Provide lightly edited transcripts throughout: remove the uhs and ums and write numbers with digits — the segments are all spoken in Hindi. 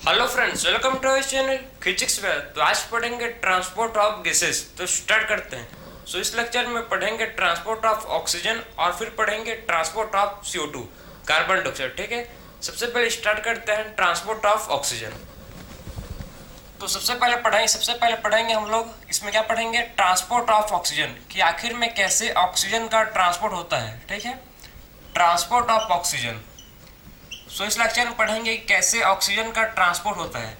Hello friends, welcome to our channel physics में। तो आज पढ़ेंगे ट्रांसपोर्ट ऑफ गैसेस। तो स्टार्ट करते हैं। इस लेक्चर में पढ़ेंगे ट्रांसपोर्ट ऑफ ऑक्सीजन और फिर पढ़ेंगे transport of CO2 carbon dioxide. ठीक है, सबसे पहले स्टार्ट करते हैं ट्रांसपोर्ट ऑफ ऑक्सीजन। तो सबसे पहले पढ़ेंगे हम लोग इसमें क्या पढ़ेंगे, ट्रांसपोर्ट ऑफ ऑक्सीजन, कि आखिर में कैसे ऑक्सीजन का ट्रांसपोर्ट होता है। ठीक है, ट्रांसपोर्ट ऑफ ऑक्सीजन। इस लेक्चर में पढ़ेंगे कैसे ऑक्सीजन का ट्रांसपोर्ट होता है।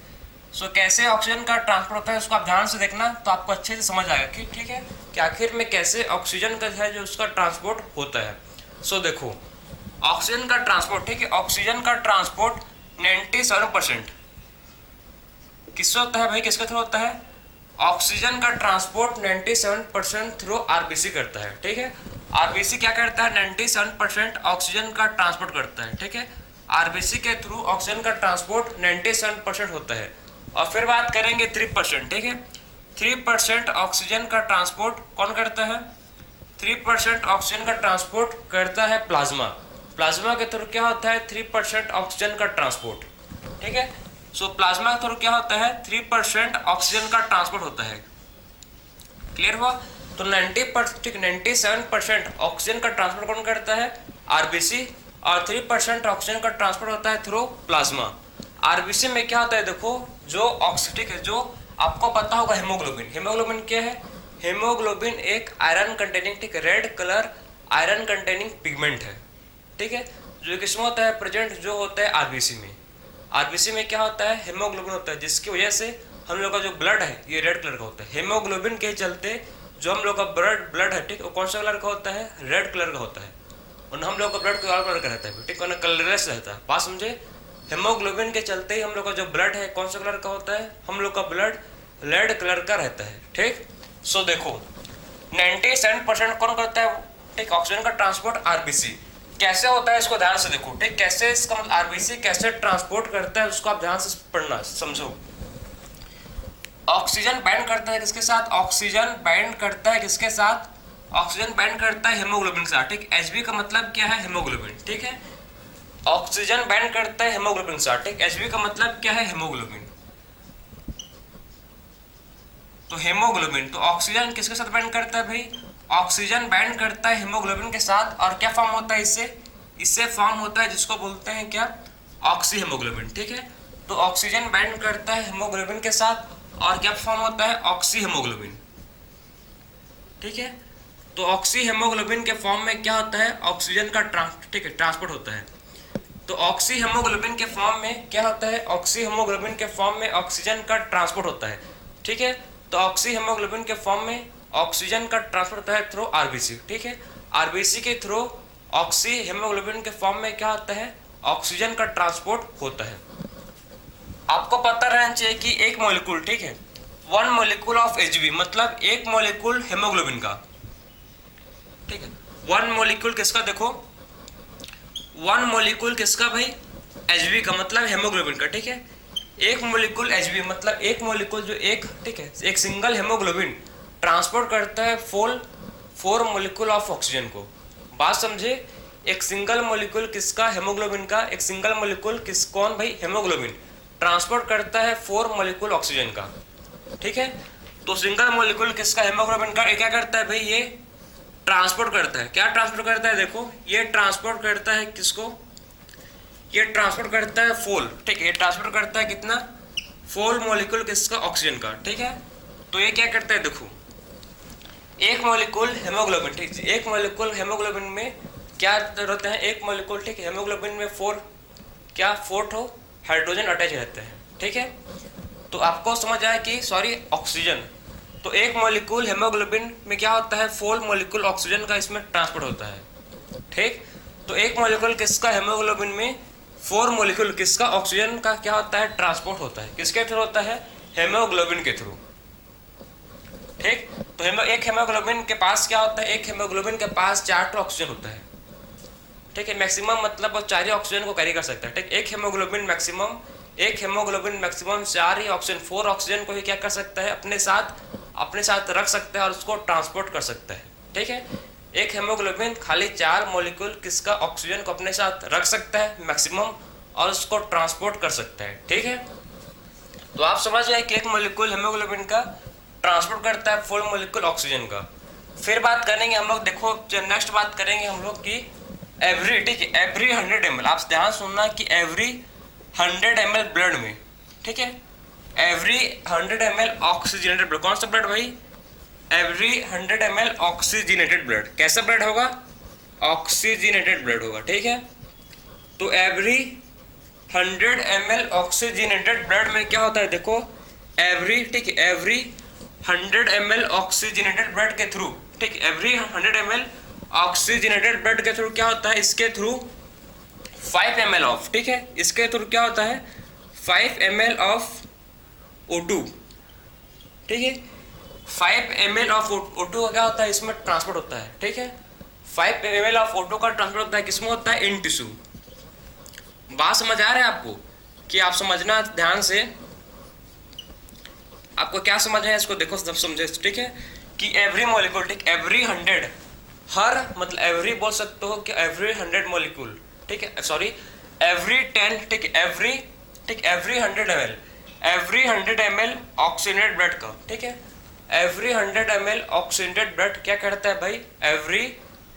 कैसे ऑक्सीजन का ट्रांसपोर्ट होता है उसको आप ध्यान से देखना, तो आपको अच्छे से समझ आएगा कि ठीक है कि आखिर में कैसे ऑक्सीजन का है जो उसका ट्रांसपोर्ट होता है। देखो, ऑक्सीजन का ट्रांसपोर्ट, ठीक है, ऑक्सीजन का ट्रांसपोर्ट 97% किससे होता है भाई, किसके थ्रू होता है? ऑक्सीजन का ट्रांसपोर्ट 97% थ्रू आरबीसी करता है। ठीक है, आरबीसी क्या करता है, 97% ऑक्सीजन का ट्रांसपोर्ट करता है। ठीक है, आरबीसी के थ्रू ऑक्सीजन का ट्रांसपोर्ट 97% होता है। और फिर बात करेंगे 3%। ठीक है, 3% ऑक्सीजन का ट्रांसपोर्ट कौन करता है? 3% ऑक्सीजन का ट्रांसपोर्ट करता है प्लाज्मा। प्लाज्मा के थ्रू क्या होता है? 3% ऑक्सीजन का ट्रांसपोर्ट। ठीक है, प्लाज्मा के थ्रू क्या होता है? 3% ऑक्सीजन का ट्रांसपोर्ट होता है। क्लियर हुआ? तो 97% ऑक्सीजन का ट्रांसपोर्ट कौन करता है? आरबीसी। और 3% ऑक्सीजन का ट्रांसपोर्ट होता है थ्रू प्लाज्मा। आरबीसी में क्या होता है, देखो, जो ऑक्सीजन है, जो आपको पता होगा हेमोग्लोबिन। हेमोग्लोबिन क्या है? हेमोग्लोबिन एक आयरन कंटेनिंग, ठीक है, red colour iron containing pigment है। ठीक है, जो किसमें होता है प्रेजेंट, जो होता है आरबीसी में। आरबीसी में क्या होता है? हेमोग्लोबिन होता है, जिसकी वजह से हम लोग का जो ब्लड है ये रेड कलर का होता है। हेमोग्लोबिन के चलते जो हम लोग का ब्लड है, ठीक है, वो कौन सा कलर का होता है? रेड कलर का होता है। और हम लोग का ब्लड कोई और कलर का रहता है, ठीक है, कलरलेस रहता है। बात समझे? हेमोग्लोबिन के चलते ही हम लोग का जो ब्लड है कौन सा कलर का होता है? हम लोग का ब्लड रेड कलर का रहता है। ठीक, देखो 97% कौन करता है, ठीक, ऑक्सीजन का ट्रांसपोर्ट आरबीसी। कैसे होता है इसको ध्यान से देखो, ठीक, कैसे इसका आरबीसी कैसे ट्रांसपोर्ट करता है उसको आप ध्यान से पढ़ना, समझो। ऑक्सीजन बाइंड करता है किसके साथ? ऑक्सीजन बाइंड करता है किसके साथ? ऑक्सीजन बाइंड करता है हेमोग्लोबिन के साथ। ठीक, Hb का मतलब क्या है? हेमोग्लोबिन। ठीक है, ऑक्सीजन बाइंड करता है हेमोग्लोबिन के साथ। ठीक, Hb का मतलब क्या है? हेमोग्लोबिन। तो हेमोग्लोबिन, तो ऑक्सीजन किसके साथ बाइंड करता है भाई? ऑक्सीजन बाइंड करता है हेमोग्लोबिन के साथ। और क्या फॉर्म होता है इससे फॉर्म होता है जिसको बोलते हैं क्या? Oxy haemoglobin. ठीक है, तो ऑक्सीजन बाइंड करता है हेमोग्लोबिन के साथ और क्या फॉर्म होता है? Oxy haemoglobin. ठीक है, तो ऑक्सी हेमोग्लोबिन के फॉर्म में क्या होता है? ऑक्सीजन का ट्रांसपोर्ट होता है। तो ऑक्सी हेमोग्लोबिन के फॉर्म में क्या होता है? ऑक्सी हेमोग्लोबिन के फॉर्म में ऑक्सीजन का ट्रांसपोर्ट होता है। ठीक है, तो ऑक्सी हेमोग्लोबिन के फॉर्म में ऑक्सीजन का ट्रांसपोर्ट होता है थ्रू आरबीसी। ठीक है, आरबीसी के थ्रू ऑक्सी हेमोग्लोबिन के फॉर्म में क्या होता है? ऑक्सीजन का ट्रांसपोर्ट होता है। आपको पता रहना चाहिए कि एक मॉलिक्यूल, ठीक है, 1 मॉलिक्यूल ऑफ Hb, मतलब एक मॉलिक्यूल हेमोग्लोबिन का, ठीक है, 1 मॉलिक्यूल किसका, देखो 1 मॉलिक्यूल किसका भाई? Hb का, मतलब हेमोग्लोबिन का। ठीक है, एक मॉलिक्यूल Hb मतलब एक मॉलिक्यूल जो एक, ठीक है, एक सिंगल हेमोग्लोबिन ट्रांसपोर्ट करता है 4 मॉलिक्यूल ऑफ ऑक्सीजन को। बात समझे? एक सिंगल मॉलिक्यूल किसका? हेमोग्लोबिन का। एक सिंगल मॉलिक्यूल किस, कौन भाई? हेमोग्लोबिन ट्रांसपोर्ट करता है 4 मॉलिक्यूल ऑक्सीजन का। ठीक है, तो सिंगल मॉलिक्यूल किसका? हेमोग्लोबिन का। ये क्या करता है भाई? ये ट्रांसपोर्ट करता है। क्या ट्रांसपोर्ट करता है? देखो, ये ट्रांसपोर्ट करता है किसको? ये ट्रांसपोर्ट करता है 4, ठीक है, ये ट्रांसपोर्ट करता है कितना? 4 मॉलिक्यूल किसका? ऑक्सीजन का। ठीक है, तो ये क्या करता है, देखो, एक मॉलिक्यूल हेमोग्लोबिन, ठीक है, एक मॉलिक्यूल हेमोग्लोबिन में क्या रहते हैं? एक मॉलिक्यूल, ठीक है, हेमोग्लोबिन में 4 हाइड्रोजन अटैच रहते हैं। ठीक है, तो आपको समझ आया कि सॉरी ऑक्सीजन, तो एक मॉलिक्यूल हेमोग्लोबिन में क्या होता है? 4 मॉलिक्यूल ऑक्सीजन का इसमें ट्रांसपोर्ट होता है। ठीक, तो एक मॉलिक्यूल किसका? हेमोग्लोबिन में 4 मॉलिक्यूल किसका? ऑक्सीजन का क्या होता है? ट्रांसपोर्ट होता है। किसके थ्रू होता है? हेमोग्लोबिन के थ्रू। ठीक, तो एक हेमोग्लोबिन के पास क्या होता है? एक हेमोग्लोबिन के पास 4 ऑक्सीजन होता है। ठीक है, मैक्सिमम मतलब वो 4 ही ऑक्सीजन को कैरी कर सकता है। ठीक, एक हेमोग्लोबिन मैक्सिमम 4 ही ऑक्सीजन, 4 ऑक्सीजन को ही क्या कर सकता है? अपने साथ रख सकता है और उसको ट्रांसपोर्ट कर सकता है। ठीक है, एक हेमोग्लोबिन खाली 4 मॉलिक्यूल किसका? ऑक्सीजन को अपने साथ रख सकता है मैक्सिमम और उसको ट्रांसपोर्ट कर सकता है। ठीक है, तो आप समझ गए कि एक मोलिक्यूल हीमोग्लोबिन का ट्रांसपोर्ट करता है फुल मोलिक्यूल ऑक्सीजन का। फिर बात करेंगे हम लोग, देखो नेक्स्ट बात करेंगे हम लोग की एवरी, ठीक है, एवरी 100 ml, आप ध्यान सुनना कि एवरी 100 ml ब्लड में, ठीक है, एवरी 100 ml ऑक्सीजनेटेड ब्लड, कौन सा ब्लड भाई, एवरी 100 ml ऑक्सीजनेटेड ब्लड, कैसा ब्लड होगा, ऑक्सीजनेटेड ब्लड होगा, ठीक है। तो एवरी 100 ml ऑक्सीजनेटेड ब्लड में क्या होता है, देखो एवरी, ठीक है, एवरी 100 ml ऑक्सीजनेटेड ब्लड के थ्रू, ठीक, एवरी 100 ml ऑक्सीजनेटेड ब्लड के थ्रू क्या होता है, इसके थ्रू 5 ml ऑफ, ठीक है, इसके थ्रू क्या होता है 5 ml ऑफ O2, ठीक है, 5 ml ऑफ O2 का क्या होता है, इसमें ट्रांसपोर्ट होता है, ठीक है, 5 ml ऑफ O2 का ट्रांसपोर्ट होता है, किसमें होता है, इन टिश्यू। बात समझ आ रहा है आपको, कि आप समझना ध्यान से, आपको क्या समझ है इसको देखो सब समझे, ठीक है, कि एवरी मॉलिक्यूल, ठीक, एवरी 100, हर मतलब एवरी बोल सकते हो कि एवरी 100 मॉलिक्यूल, ठीक है, सॉरी एवरी 10, ठीक, एवरी, ठीक, every 100 ml, every 100 ml oxygenated blood का, ठीक है, एवरी 100 ml ऑक्सीजनेटेड ब्लड क्या करता है भाई, एवरी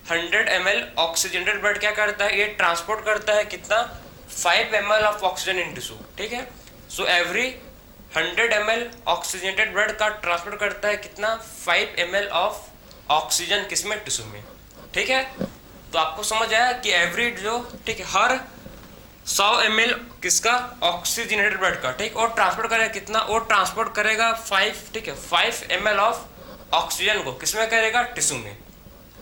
100 ml ऑक्सीजनेटेड ब्लड क्या करता है, ये ट्रांसपोर्ट करता है कितना, 5 ml of oxygen in tissue, ठीक है। So every 100 ml oxygenated blood का ट्रांसपोर्ट करता है कितना, 5 ml ऑफ ऑक्सीजन किसमें, टिश्यू में, ठीक है। तो आपको समझ आया कि एवरी जो, ठीक है, हर 100 ml किसका, ऑक्सीजनेटेड ब्लड का, ठीक, और ट्रांसपोर्ट करेगा कितना, और ट्रांसपोर्ट करेगा 5, ठीक है, 5 ml ऑफ ऑक्सीजन को किसमें करेगा, टिश्यू में,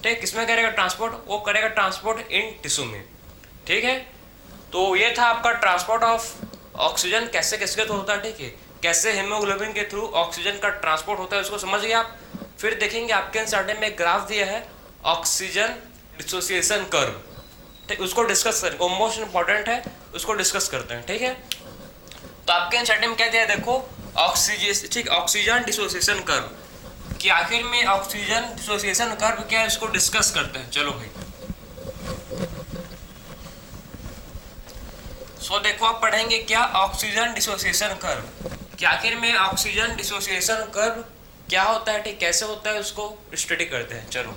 ठीक, किसमें करेगा ट्रांसपोर्ट, वो करेगा ट्रांसपोर्ट इन टिश्यू में, ठीक है। तो ये था आपका ट्रांसपोर्ट ऑफ ऑक्सीजन कैसे किसके थ्रू होता है, ठीक है, कैसे हीमोग्लोबिन के थ्रू ऑक्सीजन का ट्रांसपोर्ट होता है, उसको समझ गए आप। फिर देखेंगे आपके एनसीईआरटी में एक ग्राफ दिया है ऑक्सीजन डिसोसिएशन कर्व, ठीक, उसको डिस्कस करेंगे, वो मोस्ट इंपॉर्टेंट है, उसको डिस्कस करते हैं, ठीक है। तो आपके एनसीईआरटी में क्या दिया है, देखो ऑक्सीजन, ठीक, ऑक्सीजन डिसोसिएशन कर्व, कि आखिर में ऑक्सीजन डिसोसिएशन कर्व क्या है, इसको डिस्कस करते हैं, चलो भाई। सो देखो आप पढ़ेंगे क्या, ऑक्सीजन डिसोसिएशन कर्व, कि आखिर में ऑक्सीजन डिसोसिएशन कर्व क्या होता है, ठीक, कैसे होता है, उसको स्टडी करते हैं, चलो।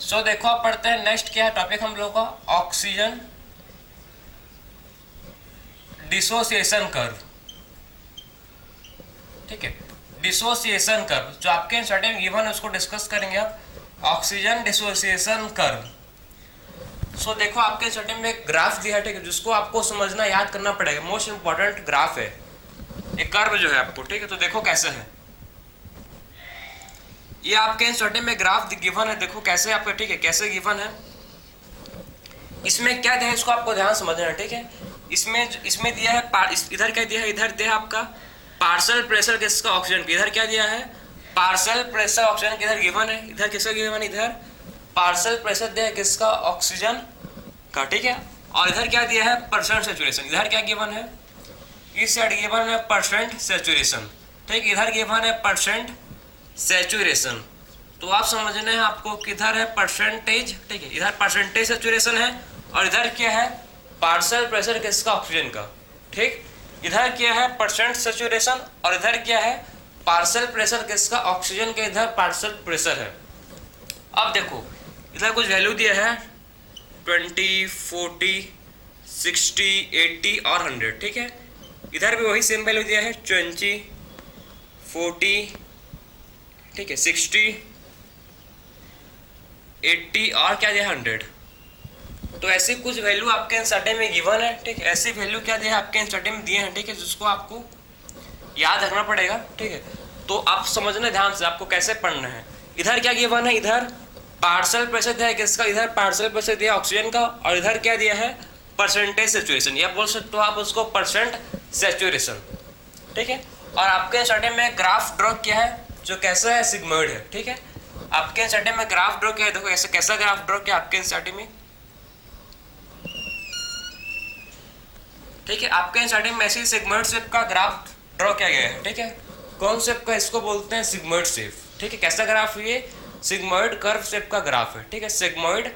सो देखो आप पढ़ते हैं नेक्स्ट क्या टॉपिक हम लोग का, ऑक्सीजन डिसोसिएशन कर्व, ठीक है, डिसोसिएशन कर्व जो आपके एनसीईआरटी में गिवन है उसको डिस्कस करेंगे आप, ऑक्सीजन डिसोसिएशन कर्व। सो देखो आपके एनसीईआरटी में एक ग्राफ दिया है, ठीक है, जिसको आपको समझना याद करना पड़ेगा, मोस्ट इंपॉर्टेंट ग्राफ है, एक कर्व जो है आपको, ठीक है। तो देखो कैसे है, ये आपके एनसीईआरटी में ग्राफ गिवन है, देखो कैसे आपका, ठीक है, कैसे गिवन है, इसमें क्या दिया है इसको आपको ध्यान समझना है, ठीक है। इसमें दिया है, इधर क्या दिया है, इधर दिया है आपका पार्शियल प्रेशर किसका, ऑक्सीजन, इधर क्या दिया है, पार्शियल प्रेशर ऑक्सीजन, इधर गिवन है, इधर किसका गिवन है, इधर पार्शियल प्रेशर दिया है किसका, ऑक्सीजन का, ठीक है। और इधर क्या दिया है, परसेंट सेचुरेशन, इधर क्या गिवन है, इस साइड गिवन है परसेंट सेचुरेशन, ठीक, इधर गिवन है परसेंट सेचुरेशन। तो आप समझना है आपको किधर है परसेंटेज, ठीक है, इधर परसेंटेज सेचुरेशन है, और इधर क्या है पार्शियल प्रेशर किसका, ऑक्सीजन का, ठीक, इधर क्या है परसेंट सेचुरेशन, और इधर क्या है पार्शियल प्रेशर किसका, ऑक्सीजन के, इधर पार्शियल प्रेशर है। अब देखो इधर कुछ वैल्यू दिया है 20, 40, 60, 80 और 100, ठीक है, इधर भी वही सेम वैल्यू दिया है 20, 40, ठीक है, 60, 80 और क्या दिया 100। तो ऐसी कुछ वैल्यू आपके एनसीईआरटी में गिवन है, ठीक है, ऐसी वैल्यू क्या दिया है आपके एनसीईआरटी में दिए हैं, ठीक है, जिसको आपको याद रखना पड़ेगा, ठीक है। तो आप समझना ध्यान से आपको कैसे पढ़ना है, इधर क्या गिवन है, इधर पार्शियल प्रेशर दिया है किसका, इधर पार्शियल प्रेशर दिया है ऑक्सीजन का, और इधर क्या दिया है परसेंटेज सेचुरेशन, या बोल सकते हो आप उसको परसेंट सेचुरेशन, ठीक है। और आपके एनसीईआरटी में ग्राफ ड्रॉ किया है जो कैसा है, सिग्मॉइड है, ठीक है, आपके एनसीईआरटी में ग्राफ ड्रॉ किया है, देखो ऐसे कैसा ग्राफ ड्रॉ किया आपके एनसीईआरटी में, ठीक है, आपके एनसीईआरटी में ऐसे सिग्मॉइड शेप का ग्राफ ड्रॉ किया गया है, ठीक है, कौन शेप का, इसको बोलते हैं सिग्मॉइड शेप, ठीक है। कैसा ग्राफ है ये, सिग्मॉइड कर्व शेप का ग्राफ है, ठीक है, सिग्मॉइड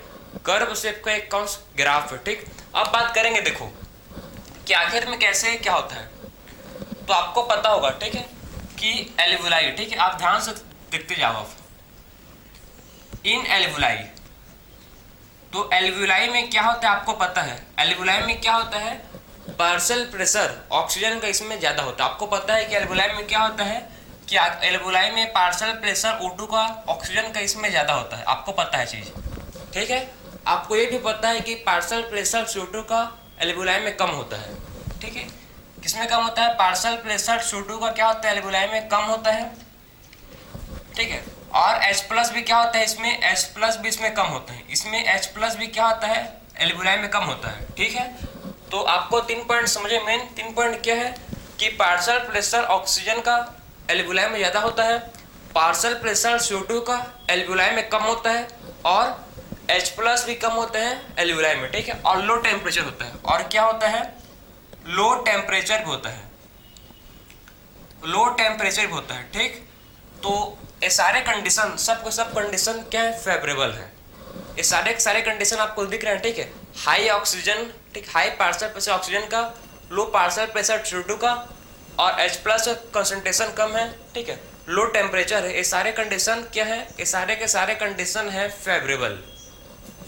कर्व शेप का एक कौन ग्राफ है, ठीक। अब बात करेंगे देखो कि आखिर में कैसे क्या होता है, तो आपको पता होगा, ठीक है, कि एल्वुलाई, ठीक है, आप ध्यान से देखते जाओ आप। इन एल्वुलाई, तो एल्वुलाई में क्या होता है आपको पता है, एल्वुलाई में क्या होता है, पार्शियल प्रेशर ऑक्सीजन का इसमें ज्यादा होता है। आपको पता है कि एल्वुलाई में क्या होता है कि एल्वुलाई में पार्शियल प्रेशर O2 का ऑक्सीजन का इसमें ज्यादा होता है, आपको पता है चीज, ठीक है। आपको ये भी पता है कि पार्शियल प्रेशर CO2 का एल्वुलाई में कम होता है, ठीक है। किसमें कम होता है, पार्शियल प्रेशर CO2 का क्या होता है एल्वुलाई में कम होता है, ठीक है। और H+ भी क्या होता है इसमें, H+ भी इसमें कम होता है, इसमें H+ भी क्या होता है एल्वुलाई में कम होता है, ठीक है। तो आपको 3 पॉइंट समझे, मेन 3 पॉइंट क्या है कि पार्शियल प्रेशर ऑक्सीजन का एल्वुलाई में ज़्यादा होता है, पार्शियल प्रेशर CO2 का एल्वुलाई में कम होता है, और H+ भी कम होते हैं एल्वुलाई में, ठीक है। और लो टेम्परेचर होता है, और क्या होता है, लो टेम्परेचर भी होता है, लो टेम्परेचर भी होता है, ठीक। तो ये सारे कंडीशन, सब के सब कंडीशन क्या है, फेवरेबल है। ये सारे के सारे कंडीशन आपको दिख रहे हैं, ठीक है। हाई ऑक्सीजन, ठीक, हाई पार्शियल प्रेशर ऑक्सीजन का, लो पार्शियल प्रेशर CO2 का, और H+ कंसंट्रेशन कम है, ठीक है, लो टेम्परेचर है। ये सारे कंडीशन क्या है, ये सारे के सारे कंडीशन है फेवरेबल,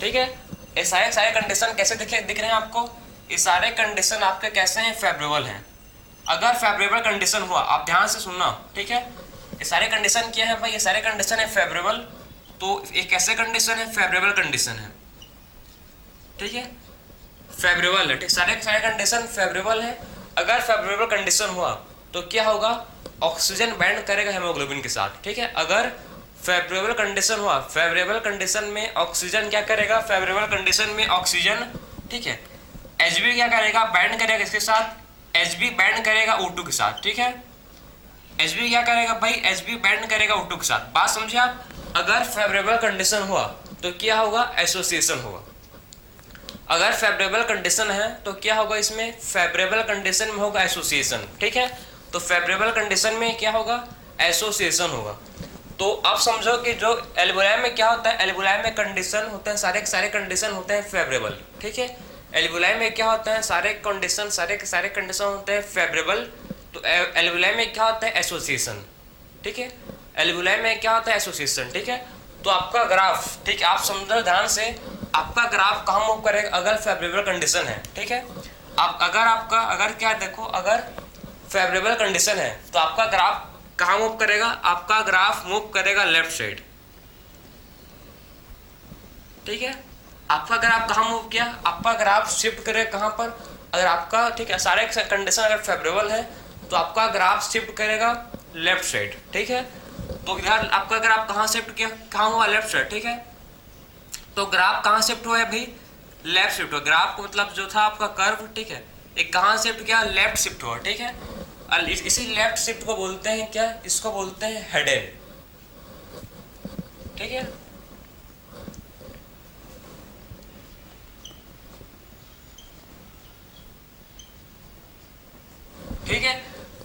ठीक है। ये सारे कंडीशन कैसे दिख रहे हैं आपको, ये सारे कंडीशन आपके कैसे हैं, फेवरेबल हैं। अगर फेवरेबल कंडीशन हुआ, आप ध्यान से सुनना, ठीक है, ये सारे कंडीशन क्या है भाई, ये सारे कंडीशन है फेवरेबल। तो ये कैसे कंडीशन है, फेवरेबल कंडीशन है, ठीक है, फेवरेबल है, ठीक, सारे के सारे कंडीशन फेवरेबल है। अगर फेवरेबल कंडीशन हुआ तो क्या होगा, ऑक्सीजन बाइंड करेगा हेमोग्लोबिन के साथ, ठीक है। अगर फेवरेबल कंडीशन हुआ, फेवरेबल कंडीशन में ऑक्सीजन क्या करेगा, फेवरेबल कंडीशन में ऑक्सीजन, ठीक है, Hb क्या करेगा, बाइंड करेगा इसके साथ, Hb बाइंड करेगा O2 के साथ, ठीक है। Hb क्या करेगा भाई, Hb बाइंड करेगा O2 के साथ, बात समझे आप। अगर फेवरेबल कंडीशन हुआ तो क्या होगा, एसोसिएशन होगा। अगर फेवरेबल कंडीशन है तो क्या होगा, इसमें फेवरेबल कंडीशन में होगा एसोसिएशन, ठीक है। तो फेवरेबल कंडीशन में क्या होगा, एसोसिएशन होगा। तो अब समझो कि जो एल्वुलाई में क्या होता है, एल्वुलाई में कंडीशन होते हैं, सारे के सारे कंडीशन होते हैं फेवरेबल, ठीक है। एल्वुलाई में क्या होता है, सारे कंडीशन, सारे के सारे कंडीशन होते हैं फेवरेबल। तो एल्वुलाई में क्या होता है, एसोसिएशन, ठीक है। एल्वुलाई में क्या होता है, एसोसिएशन, ठीक है। तो आपका ग्राफ, ठीक है, आप समझो ध्यान से, आपका ग्राफ कहाँ मूव करेगा, अगर फेवरेबल कंडीशन है, ठीक है। आप अगर क्या देखो, अगर फेवरेबल कंडीशन है तो आपका ग्राफ कहाँ मूव करेगा, आपका ग्राफ मूव करेगा लेफ्ट साइड, ठीक है। आपका ग्राफ कहाँ मूव किया, आपका ग्राफ शिफ्ट करेगा कहाँ पर, अगर आपका, ठीक है, सारे कंडीशन अगर फेवरेबल है तो आपका ग्राफ शिफ्ट करेगा लेफ्ट साइड, ठीक है। तो इधर आपका ग्राफ कहाँ शिफ्ट किया, कहाँ हुआ, लेफ्ट साइड, ठीक है। तो ग्राफ कहाँ शिफ्ट हुआ है भाई, लेफ्ट शिफ्ट हुआ। ग्राफ को मतलब जो था आपका कर्व, ठीक है, एक कहाँ शिफ्ट किया, लेफ्ट शिफ्ट हुआ, ठीक है। और इसी लेफ्ट शिफ्ट को बोलते हैं क्या, इसको बोलते हैं हेडन, ठीक है। ठीक है,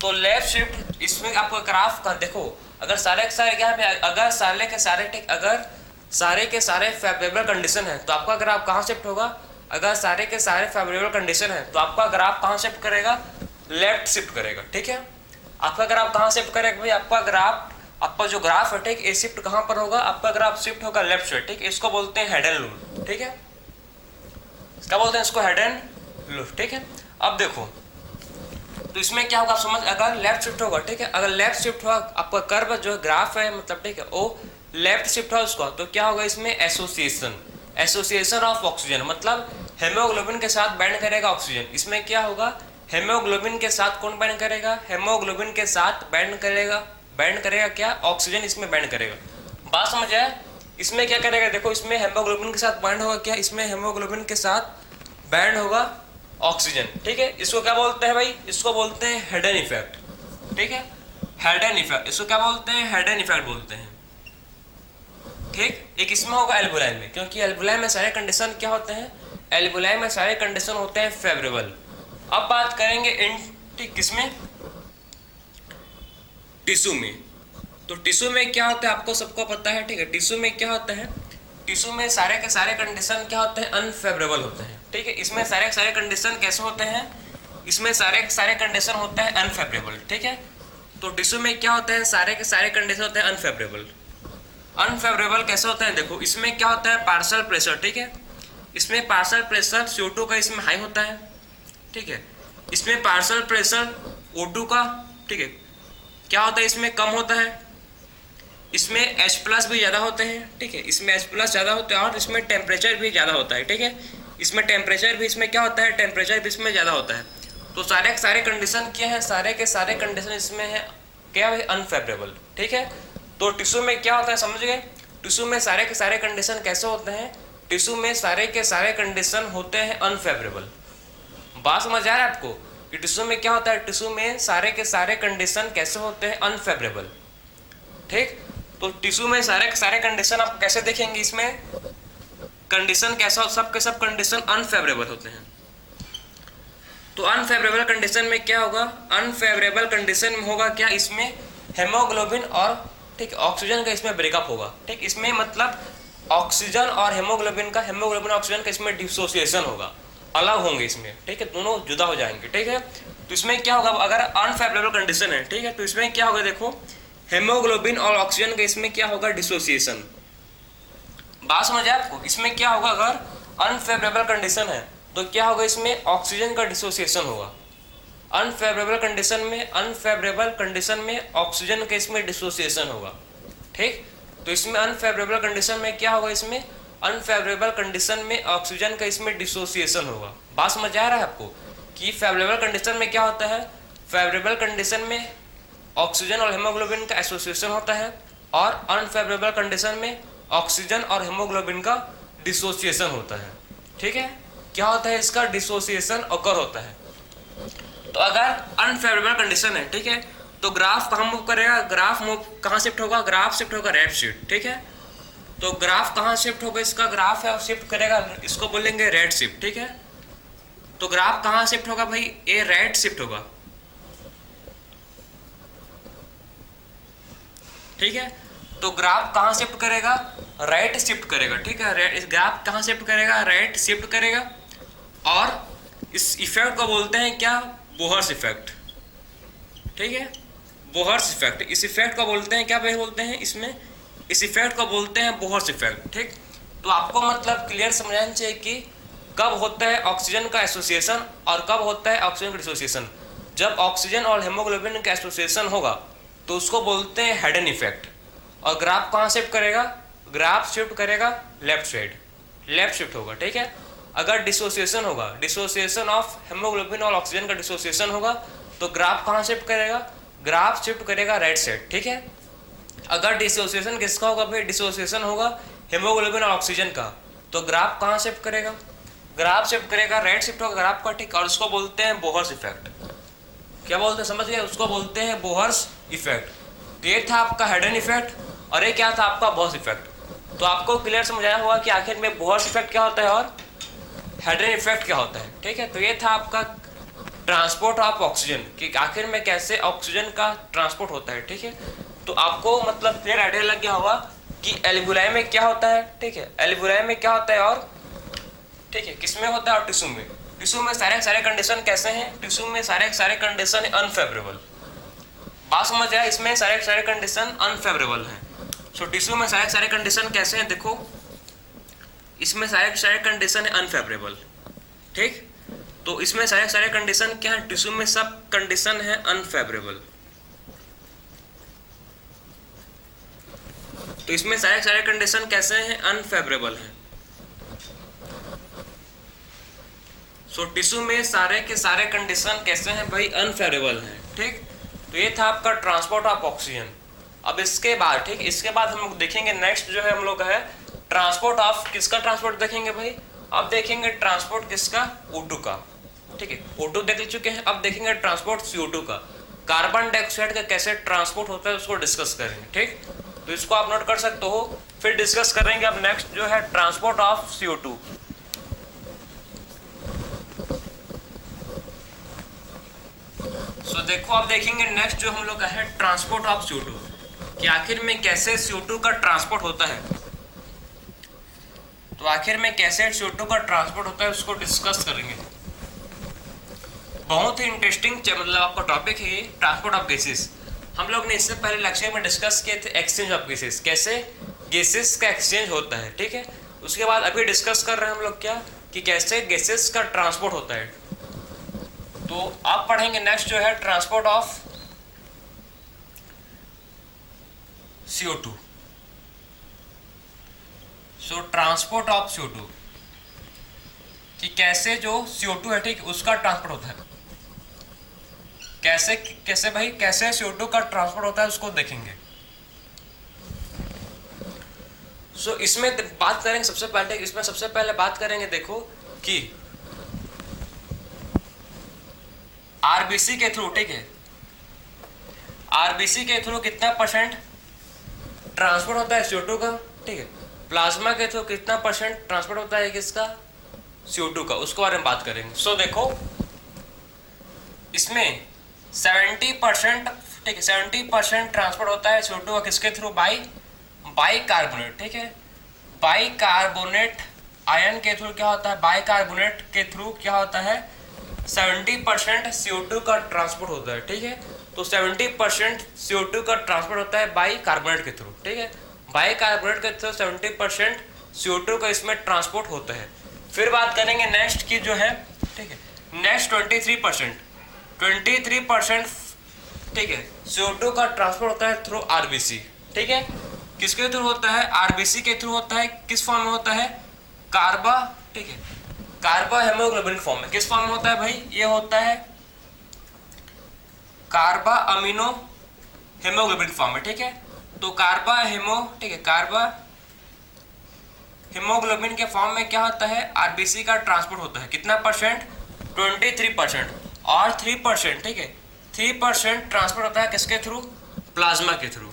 तो लेफ्ट शिफ्ट, इसमें आपका ग्राफ का देखो, अगर सारे के सारे क्या है, अगर सारे के सारे, ठीक, अगर सारे के सारे फेवरेबल कंडीशन है तो आपका ग्राफ कहाँ शिफ्ट होगा, अगर सारे के सारे फेवरेबल कंडीशन है तो आपका ग्राफ कहाँ शिफ्ट करेगा, लेफ्ट शिफ्ट करेगा, ठीक है। आपका ग्राफ कहाँ शिफ्ट करेगा भाई, आपका ग्राफ, आपका जो ग्राफ है, ठीक, ये शिफ्ट कहाँ पर होगा, आपका ग्राफ शिफ्ट होगा लेफ्ट साइड, ठीक। इसको बोलते हैं हेडन लूप, ठीक है, क्या बोलते हैं इसको, हेडन लूप, ठीक है। अब देखो तो इसमें क्या होगा, आप समझ, अगर लेफ्ट शिफ्ट होगा, ठीक है, अगर लेफ्ट शिफ्ट हुआ आपका कर्व जो ग्राफ है, मतलब, ठीक है, वो लेफ्ट शिफ्ट हुआ उसका, तो क्या होगा इसमें, एसोसिएशन, एसोसिएशन ऑफ ऑक्सीजन, मतलब हेमोग्लोबिन के साथ बाइंड करेगा ऑक्सीजन। इसमें क्या होगा, हेमोग्लोबिन के साथ कौन बाइंड करेगा, हेमोग्लोबिन के साथ बाइंड करेगा क्या, ऑक्सीजन इसमें बाइंड करेगा। बात समझ आया, इसमें क्या करेगा, देखो इसमें हेमोग्लोबिन के साथ बाइंड होगा क्या, इसमें हेमोग्लोबिन के साथ बाइंड होगा ऑक्सीजन, ठीक है। इसको क्या बोलते हैं भाई, इसको बोलते हैं हेडन इफेक्ट, ठीक है, हेडन इफेक्ट, इसको क्या बोलते हैं, हेडन इफेक्ट बोलते हैं, ठीक। एक इसमें होगा एल्वुलाई में, क्योंकि एल्वुलाई में सारे कंडीशन क्या होते हैं, एल्वुलाई में सारे कंडीशन होते हैं फेवरेबल। अब बात करेंगे ठीक किसमें, टिश्यू में। तो टिश्यू में क्या होता है आपको सबको पता है, ठीक है। टिश्यू में क्या होता है, टिश्यू में सारे के सारे कंडीशन क्या होते हैं, अनफेवरेबल होते हैं, ठीक है। इसमें सारे के सारे कंडीशन कैसे होते हैं, इसमें सारे सारे कंडीशन होते हैं अनफेवरेबल, ठीक है। तो टिश्यू में क्या होते हैं, सारे के सारे कंडीशन होते हैं अनफेवरेबल। अनफेवरेबल कैसे होते हैं, देखो इसमें क्या होता है, पार्शियल प्रेशर, ठीक है। इसमें पार्शियल प्रेशर CO2 का इसमें हाई होता है, ठीक है। इसमें पार्शियल प्रेशर O2 का, ठीक है, क्या होता है, इसमें कम होता है। इसमें H+ भी ज़्यादा होते हैं, ठीक है। इसमें H+ ज़्यादा होते हैं और इसमें टेम्परेचर भी ज़्यादा होता है, ठीक है। इसमें टेम्परेचर भी, इसमें क्या होता है, टेम्परेचर भी इसमें ज़्यादा होता है। तो सारे के सारे कंडीशन क्या है, सारे के सारे कंडीशन इसमें है क्या है, अनफेवरेबल, ठीक है। तो टिश्यू में क्या होता है, समझ गए। टिश्यू में सारे के सारे कंडीशन कैसे होते हैं, टिश्यू में सारे के सारे कंडीशन होते हैं अनफेवरेबल। बात समझ आ रहा है आपको कि टिश्यू में क्या होता है, टिश्यू में सारे के सारे कंडीशन कैसे होते हैं, अनफेवरेबल, ठीक। तो टिश्यू में सारे के सारे कंडीशन आप कैसे देखेंगे, इसमें कंडीशन कैसा, सब के सब कंडीशन अनफेवरेबल होते हैं। तो अनफेवरेबल कंडीशन में क्या होगा, अनफेवरेबल कंडीशन में होगा क्या, इसमें हेमोग्लोबिन और, ठीक, ऑक्सीजन का इसमें ब्रेकअप होगा, ठीक। इसमें मतलब ऑक्सीजन और हेमोग्लोबिन का, हेमोग्लोबिन ऑक्सीजन का इसमें डिसोसिएशन होगा, अलग होंगे इसमें, ठीक है, दोनों जुदा हो जाएंगे, ठीक है। तो इसमें क्या होगा, अगर अनफेवरेबल कंडीशन है, ठीक है, तो इसमें क्या होगा, देखो हेमोग्लोबिन और ऑक्सीजन का इसमें क्या होगा, डिसोसिएशन। बात समझ आए आपको, इसमें क्या होगा, अगर अनफेवरेबल कंडीशन है तो क्या होगा, इसमें ऑक्सीजन का डिसोसिएशन होगा। अनफेवरेबल कंडीशन में ऑक्सीजन का इसमें डिसोसिएशन होगा, ठीक। तो इसमें अनफेवरेबल कंडीशन में क्या होगा, इसमें अनफेवरेबल कंडीशन में ऑक्सीजन का इसमें डिसोसिएशन होगा। बात समझ आ रहा है आपको कि फेवरेबल कंडीशन में क्या होता है, फेवरेबल कंडीशन में ऑक्सीजन और हेमोग्लोबिन का एसोसिएशन होता है और अनफेवरेबल कंडीशन में ऑक्सीजन और हेमोग्लोबिन का डिसोसिएशन होता है, ठीक है। क्या होता है, इसका डिसोसिएशन ऑकर होता है। तो अगर अनफेवरेबल कंडीशन है, ठीक है, तो ग्राफ कहाँ मूव करेगा, ग्राफ मूव कहाँ शिफ्ट होगा, ग्राफ शिफ्ट होगा रेड शिफ्ट, ठीक है। तो ग्राफ कहाँ शिफ्ट होगा, इसका ग्राफ है शिफ्ट करेगा, इसको बोलेंगे रेड शिफ्ट, ठीक है। तो ग्राफ कहाँ शिफ्ट होगा भाई, ये रेड शिफ्ट होगा, ठीक है। तो ग्राफ कहाँ शिफ्ट करेगा, राइट शिफ्ट करेगा, ठीक है। इस ग्राफ कहाँ शिफ्ट करेगा, राइट शिफ्ट करेगा। और इस इफेक्ट को बोलते हैं क्या, बोहर्स इफेक्ट, ठीक है, बोहर्स इफेक्ट। इस इफेक्ट को बोलते हैं क्या भाई, बोलते हैं इसमें, इस इफेक्ट को बोलते हैं बोहर्स इफेक्ट, ठीक। तो आपको मतलब क्लियर समझना चाहिए कि कब होता है ऑक्सीजन का एसोसिएशन और कब होता है ऑक्सीजन का डिसोसिएशन। जब ऑक्सीजन और हेमोग्लोबिन का एसोसिएशन होगा तो उसको बोलते हैं हेडन इफेक्ट। और ग्राफ कहाँ शिफ्ट करेगा, ग्राफ शिफ्ट करेगा लेफ्ट साइड, लेफ्ट शिफ्ट होगा, ठीक है। अगर डिसोसिएशन होगा, डिसोसिएशन ऑफ हेमोग्लोबिन और ऑक्सीजन का डिसोसिएशन होगा तो ग्राफ कहाँ शिफ्ट करेगा, ग्राफ शिफ्ट करेगा राइट साइड, ठीक है। अगर डिसोसिएशन किसका होगा भाई, डिसोसिएशन होगा हेमोग्लोबिन और ऑक्सीजन का, तो ग्राफ कहाँ शिफ्ट करेगा, ग्राफ शिफ्ट करेगा राइट शिफ्ट होगा ग्राफ का, ठीक। और उसको बोलते हैं बोहर्स इफेक्ट। क्या बोलते हैं, समझ गए, उसको बोलते हैं बोहर्स इफेक्ट। तो ये था आपका हेडन इफेक्ट और ये क्या था आपका बोहर्स इफेक्ट। तो आपको क्लियर समझाया होगा कि आखिर में बोहर्स इफेक्ट क्या होता है और हेडन इफेक्ट क्या होता है, ठीक है। तो ये था आपका ट्रांसपोर्ट ऑफ ऑक्सीजन, कि आखिर में कैसे ऑक्सीजन का ट्रांसपोर्ट होता है, ठीक है। तो आपको मतलब क्लियर आइडिया लग गया होगा कि एल्वुलाई में क्या होता है, ठीक है, एल्वुलाई में क्या होता है और, ठीक है, किसमें होता है और टिश्यू में। टिश्यू में सारे कंडीशन कैसे हैं, टिश्यू में सारे कंडीशन अनफेवरेबल। बात समझ आया, इसमें सारे कंडीशन अनफेवरेबल हैं। सो टिश्यू में सारे कंडीशन कैसे हैं, देखो इसमें सारे कंडीशन है अनफेवरेबल, ठीक। तो इसमें सारे कंडीशन क्या है, टिश्यू में सब कंडीशन है अनफेवरेबल। तो इसमें सारे कंडीशन कैसे हैं, अनफेवरेबल हैं। सो टिश्यू में सारे के सारे कंडीशन कैसे हैं भाई, अनफेवरेबल हैं, ठीक। तो ये था आपका ट्रांसपोर्ट ऑफ ऑक्सीजन। अब इसके बाद, ठीक, इसके बाद हम लोग देखेंगे नेक्स्ट जो है हम लोग है ट्रांसपोर्ट ऑफ, किसका ट्रांसपोर्ट देखेंगे भाई, अब देखेंगे ट्रांसपोर्ट किसका, O2 का, ठीक है। O2 देख चुके हैं, अब देखेंगे ट्रांसपोर्ट CO2 का। कार्बन डाइऑक्साइड का कैसे ट्रांसपोर्ट होता है उसको डिस्कस करेंगे, ठीक। तो इसको आप नोट कर सकते हो, फिर डिस्कस करेंगे अब नेक्स्ट जो है ट्रांसपोर्ट ऑफ CO2। सो देखो आप देखेंगे नेक्स्ट जो हम लोग का है ट्रांसपोर्ट ऑफ CO2, कि आखिर में कैसे CO2 का ट्रांसपोर्ट होता है। तो आखिर में कैसे CO2 का ट्रांसपोर्ट होता है उसको डिस्कस करेंगे। बहुत ही इंटरेस्टिंग मतलब आपका टॉपिक है ये, ट्रांसपोर्ट ऑफ गैसेस। हम लोग ने इससे पहले लेक्चर में डिस्कस किए थे एक्सचेंज ऑफ गैसेस, कैसे गैसेस का एक्सचेंज होता है, ठीक है। उसके बाद अभी डिस्कस कर रहे हैं हम लोग क्या कि कैसे गैसेस का ट्रांसपोर्ट होता है। तो आप पढ़ेंगे नेक्स्ट जो है transport of CO2। So transport of CO2 कि कैसे जो CO2 है, ठीक, उसका ट्रांसपोर्ट होता है। कैसे कैसे भाई कैसे CO2 का ट्रांसपोर्ट होता है उसको देखेंगे। सो इसमें बात करेंगे सबसे पहले बात करेंगे, देखो कि आरबीसी के थ्रू, ठीक है, आरबीसी के थ्रू कितना परसेंट ट्रांसपोर्ट होता है CO2 का, ठीक है। प्लाज्मा के थ्रू कितना परसेंट ट्रांसपोर्ट होता है किसका, CO2 का, उसके बारे में बात करेंगे। सो देखो इसमें 70%, ठीक है, 70% ट्रांसपोर्ट होता है CO2 का किसके थ्रू, बाइकार्बोनेट, ठीक है। बाइकार्बोनेट आयन के थ्रू क्या होता है, बाइकार्बोनेट के थ्रू क्या होता है, 70% CO2 का ट्रांसपोर्ट होता है, ठीक है। तो 70% CO2 का ट्रांसपोर्ट होता है बाइकार्बोनेट के थ्रू, ठीक है। बाइकार्बोनेट के थ्रू 70% CO2 का इसमें ट्रांसपोर्ट होता है। फिर बात करेंगे नेक्स्ट की जो है, ठीक है, नेक्स्ट 23%, ठीक है, CO2 का ट्रांसपोर्ट होता है थ्रू आरबीसी, ठीक है। किसके थ्रू होता है, आरबीसी के थ्रू होता है। किस फॉर्म में होता है, कार्बा, ठीक है, कार्बा हेमोग्लोबिन फॉर्म में। किस फॉर्म में होता है भाई, ये होता है कार्बा अमीनो हेमोग्लोबिन फॉर्म में, ठीक है। तो कार्बा हेमोग्लोबिन के फॉर्म में क्या होता है, आरबीसी का ट्रांसपोर्ट होता है। कितना परसेंट, 23%। और 3%, ठीक है, 3% ट्रांसपोर्ट होता है किसके थ्रू, प्लाज्मा के थ्रू।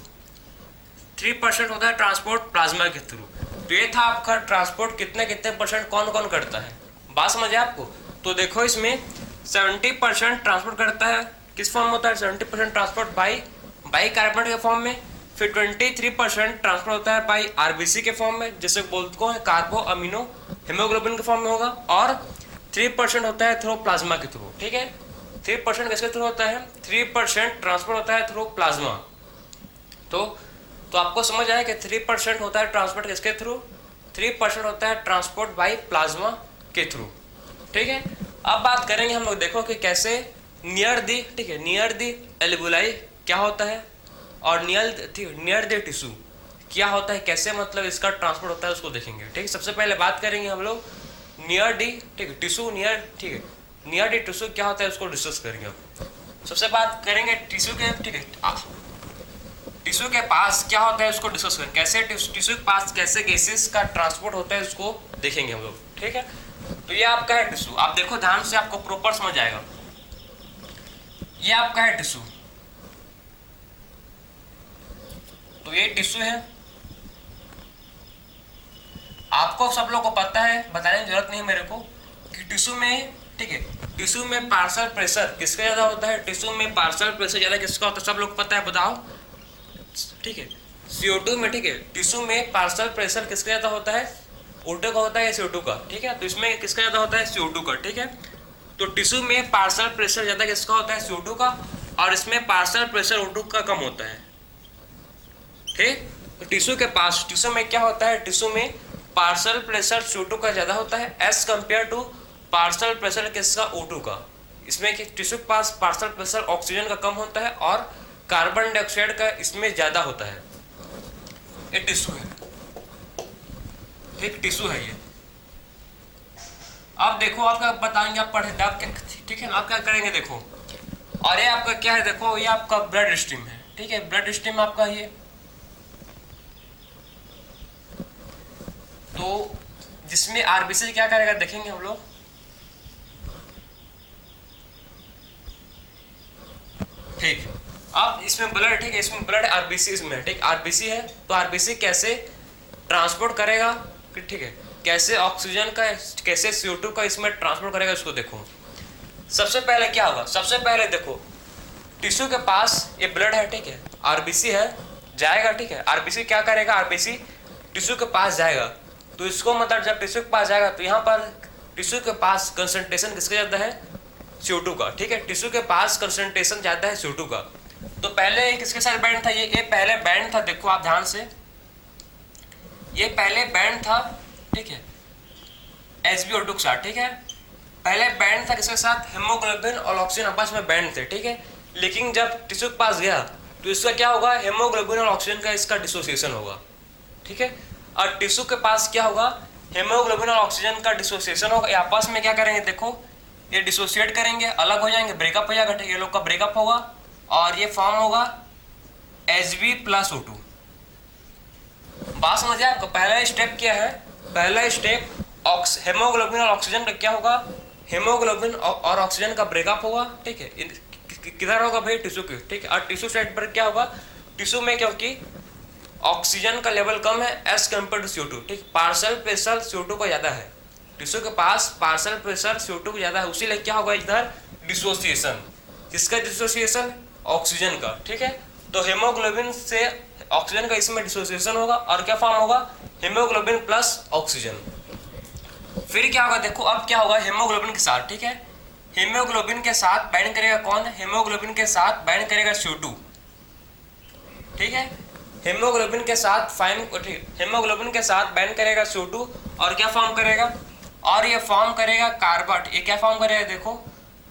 3% होता है ट्रांसपोर्ट प्लाज्मा के थ्रू। तो ये था आपका ट्रांसपोर्ट कितने परसेंट कौन कौन करता है, बात समझे आपको। तो देखो इसमें 70% ट्रांसपोर्ट करता है, किस फॉर्म में होता है, 70% ट्रांसपोर्ट बाइकार्बोनेट के फॉर्म में। फिर 23% ट्रांसपोर्ट होता है बाई आरबीसी के फॉर्म में, जैसे बोलते को है कार्बो अमीनो हेमोग्लोबिन के फॉर्म में होगा। और 3% होता है थ्रू प्लाज्मा के थ्रू, ठीक है। 3% किसके थ्रू होता है, 3% ट्रांसपोर्ट होता है थ्रू प्लाज्मा। तो आपको समझ आया कि 3% होता है ट्रांसपोर्ट किसके थ्रू, 3% होता है ट्रांसपोर्ट बाई प्लाज्मा के थ्रू, ठीक है। अब बात करेंगे हम लोग, देखो कि कैसे नियर दी, ठीक है, नियर दी एल्वुलाई क्या होता है और नियर दी टिश्यू क्या होता है, कैसे मतलब इसका ट्रांसपोर्ट होता है उसको देखेंगे, ठीक है। सबसे पहले बात करेंगे हम लोग नियर डी, ठीक है, टिश्यू नियर, ठीक है, नियर डी टिश्यू क्या होता है उसको डिस्कस करेंगे। सबसे बात करेंगे टिश्यू के, ठीक है, टिश्यू के पास क्या होता है उसको डिस्कस करेंगे, कैसे टिश्यू के पास कैसे गैसेस का ट्रांसपोर्ट होता है उसको देखेंगे हम लोग, ठीक है। तो ये आपका है टिश्यू, आप देखो ध्यान से, आपको प्रॉपर समझ आएगा। ये आपका है टिश्यू, तो ये टिश्यू है। आपको सब लोग को पता है, बताने की जरूरत नहीं है मेरे को कि टिश्यू में, ठीक है, टिश्यू में पार्शियल प्रेशर किसका ज्यादा होता है, टिश्यू में पार्शियल प्रेशर ज्यादा किसका होता है, सब लोग पता है, बताओ, ठीक है, CO2 में, ठीक है। टिश्यू में पार्शियल प्रेशर किसका ज्यादा होता है, O2 का होता है या CO2 का, ठीक है। तो इसमें किसका ज्यादा होता है, CO2 का, ठीक है। तो टिश्यू में पार्शियल प्रेशर ज्यादा किसका होता है, CO2 का, और इसमें पार्शियल प्रेशर O2 का कम होता है, ठीक। तो टिश्यू में क्या होता है, टिश्यू में पार्शियल प्रेशर CO2 का ज्यादा होता है as compare to partial pressure किसका, O2 का। इसमें कि टिश्यू के पास पार्शियल प्रेशर ऑक्सीजन का कम होता है और कार्बन डाइऑक्साइड का इसमें ज्यादा होता है। ये टिश्यू है, ठीक, टिश्यू है ये। अब देखो आपका बताएंगे, आप पढ़े आप क्या, ठीक है, आप क्या करेंगे, देखो। और ये आपका क्या है, देखो ये आपका ब्लड स्ट्रीम है, ठीक है, ब्लड स्ट्रीम आपका ये। तो जिसमें आरबीसी क्या करेगा देखेंगे हम लोग, ठीक। अब इसमें ब्लड, ठीक है, इसमें ब्लड आरबीसी इसमें, ठीक, आरबीसी है। तो आरबीसी कैसे ट्रांसपोर्ट करेगा, ठीक है, कैसे ऑक्सीजन का, कैसे CO2 का इसमें ट्रांसपोर्ट करेगा इसको देखो। सबसे पहले क्या होगा, सबसे पहले देखो टिश्यू के पास ये ब्लड है, ठीक है, आरबीसी है, जाएगा, ठीक है, आरबीसी क्या करेगा, आरबीसी टिश्यू के पास जाएगा। तो इसको मतलब जब टिश्यू के पास जाएगा तो यहाँ पर टिश्यू के पास कंसंट्रेशन किसका ज़्यादा है, CO2 का, ठीक है। टिश्यू के पास कंसंट्रेशन ज्यादा है CO2 का। तो पहले किसके साथ बैंड था, ये पहले बैंड था, देखो आप ध्यान से, ये पहले बैंड था, ठीक है, HbO2 के साथ, ठीक है। पहले बैंड था किसके साथ, हेमोग्लोबिन और ऑक्सीजन आपस में बैंड थे, ठीक है। लेकिन जब टिश्यू के पास गया तो इसका क्या होगा, हेमोग्लोबिन और ऑक्सीजन का इसका डिसोसिएशन होगा, ठीक है। और टिश्यू के पास क्या होगा, हेमोग्लोबिन और ऑक्सीजन का डिसोसिएशन होगा। ये आपस में क्या करेंगे, देखो ये डिसोसिएट करेंगे, अलग हो जाएंगे, ब्रेकअप हो जाएगा, ये लोग का ब्रेकअप होगा और ये फॉर्म होगा Hb+O2। बात समझिए आपको, पहला स्टेप क्या है, पहला स्टेप हेमोग्लोबिन और ऑक्सीजन का क्या होगा, हेमोग्लोबिन और ऑक्सीजन का ब्रेकअप होगा, ठीक है। किधर होगा भाई, टिश्यू के, ठीक है। और टिश्यू साइड पर क्या होगा, टिश्यू में क्योंकि ऑक्सीजन का लेवल कम है एज कम्पेयर टू CO2, ठीक, पार्शियल प्रेशर CO2 का ज्यादा है, टिश्यू के पास पार्शियल प्रेशर CO2 का ज्यादा है, उसीलिए क्या होगा इधर डिसोसिएशन। किसका डिसोसिएशन, ऑक्सीजन का, ठीक है। तो हेमोग्लोबिन से ऑक्सीजन का इसमें डिसोसिएशन होगा और क्या फॉर्म होगा, हेमोग्लोबिन प्लस ऑक्सीजन। फिर क्या होगा, देखो अब क्या होगा, हेमोग्लोबिन के साथ, ठीक है, हेमोग्लोबिन के साथ बाइंड करेगा कौन, हेमोग्लोबिन के साथ बाइंड करेगा CO2, ठीक है। हेमोग्लोबिन के साथ हेमोग्लोबिन के साथ बाइंड करेगा CO2 और क्या फॉर्म करेगा, और ये फॉर्म करेगा कार्बट, ये क्या फॉर्म करेगा, देखो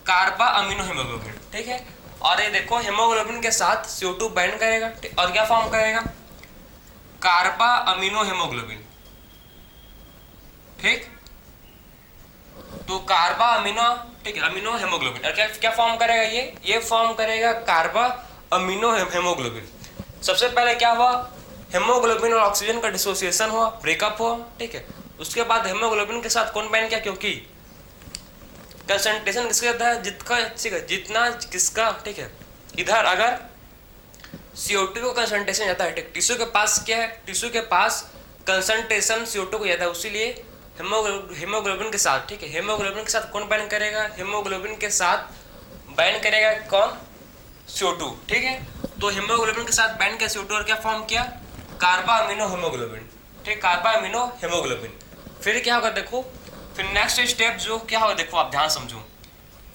कार्बा अमीनो हेमोग्लोबिन, ठीक है। और ये देखो हेमोग्लोबिन के साथ CO2 बाइंड करेगा और क्या फॉर्म करेगा, कार्बा अमीनो हेमोग्लोबिन, ठीक। तो कार्बा अमीनो, ठीक है, अमीनो हेमोग्लोबिन, और क्या फॉर्म करेगा, ये फॉर्म करेगा कार्बा अमीनो हेमोग्लोबिन। सबसे पहले क्या हुआ, हेमोग्लोबिन और ऑक्सीजन का डिसोसिएशन हुआ, ब्रेकअप हुआ, ठीक है। उसके बाद हेमोग्लोबिन के साथ कौन बाइंड किया, क्योंकि कंसंट्रेशन किसका ज्यादा है, जितना किसका, ठीक है। इधर अगर CO2 को कंसंट्रेशन ज्यादा है, ठीक, टिश्यू के पास क्या है, टिश्यू के पास कंसंट्रेशन CO2 को ज्यादा है, उसीलिए हेमोग्लोबिन के साथ, ठीक है, हेमोग्लोबिन के साथ कौन बाइंड करेगा, हेमोग्लोबिन के साथ बाइंड करेगा कौन, CO2, ठीक है। तो हेमोग्लोबिन के साथ बाइंड किया CO2 और क्या फॉर्म किया, कार्बा अमीनो हेमोग्लोबिन, ठीक, कार्बा अमीनो हेमोग्लोबिन। फिर क्या होगा, देखो फिर नेक्स्ट स्टेप जो क्या होगा, देखो आप ध्यान समझो,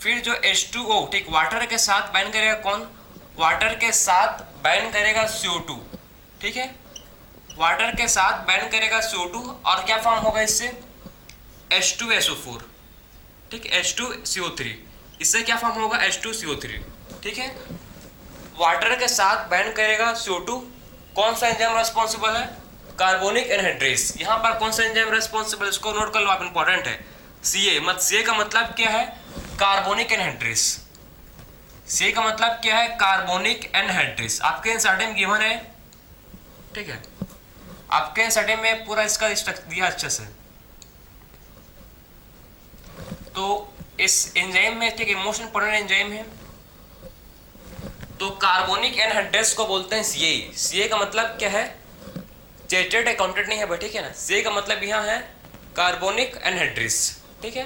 फिर जो H2O, ठीक, वाटर के साथ बाइंड करेगा कौन, वाटर के साथ बाइंड करेगा CO2, ठीक है, वाटर के साथ बाइंड करेगा CO2 और क्या फॉर्म होगा इससे, H2SO4, ठीक, H2CO3, इससे क्या फॉर्म होगा, H2CO3, ठीक है। वाटर के साथ बाइंड करेगा CO2, कौन सा एंजाइम रेस्पॉन्सिबल है, कार्बोनिक एनहाइड्रेस। यहाँ पर कौन सा एंजाइम रेस्पॉन्सिबल, इसको नोट कर लो आप, इंपॉर्टेंट है, CA का मतलब क्या है, कार्बोनिक एनहाइड्रेस। CA का मतलब क्या है, कार्बोनिक एनहाइड्रेस। आपके एनसीईआरटी में गिवन है, ठीक है, आपके एनसीईआरटी में पूरा इसका स्ट्रक्चर दिया अच्छे से। तो इस एंजाइम में, ठीक है, मोस्ट इंपोर्टेंट एंजाइम है, तो कार्बोनिक एनहाइड्रेस को बोलते हैं CA का मतलब क्या है, चेटेड अकाउंटेड नहीं है भाई, ठीक है ना। CA का मतलब यहाँ है कार्बोनिक एनहाइड्रेस, ठीक है।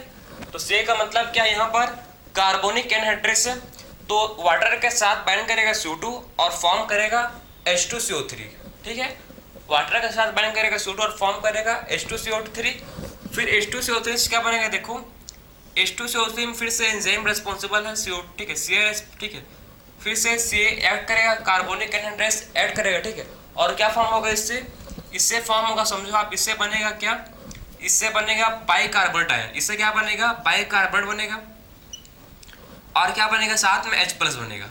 तो CA का मतलब क्या है, यहाँ पर कार्बोनिक एनहाइड्रेस है। तो वाटर के साथ बाइंड करेगा CO2 और फॉर्म करेगा H2CO3, ठीक है। वाटर के साथ बाइंड करेगा CO2 और फॉर्म करेगा H2CO3। फिर H2CO3 से क्या बनेगा, देखो H2CO3 में फिर से एंजाइम रेस्पॉन्सिबल है CO, ठीक है, CA, ठीक है। फिर से CA ऐड करेगा, कार्बोनिक एनहाइड्रेस ऐड करेगा, ठीक है। और क्या फॉर्म होगा इससे फॉर्म होगा, समझो आप, इससे बनेगा क्या, इससे बनेगा बाइकार्बोनेट आयन, इससे क्या बनेगा, बाइकार्बोनेट बनेगा, और क्या बनेगा, साथ में H+ बनेगा,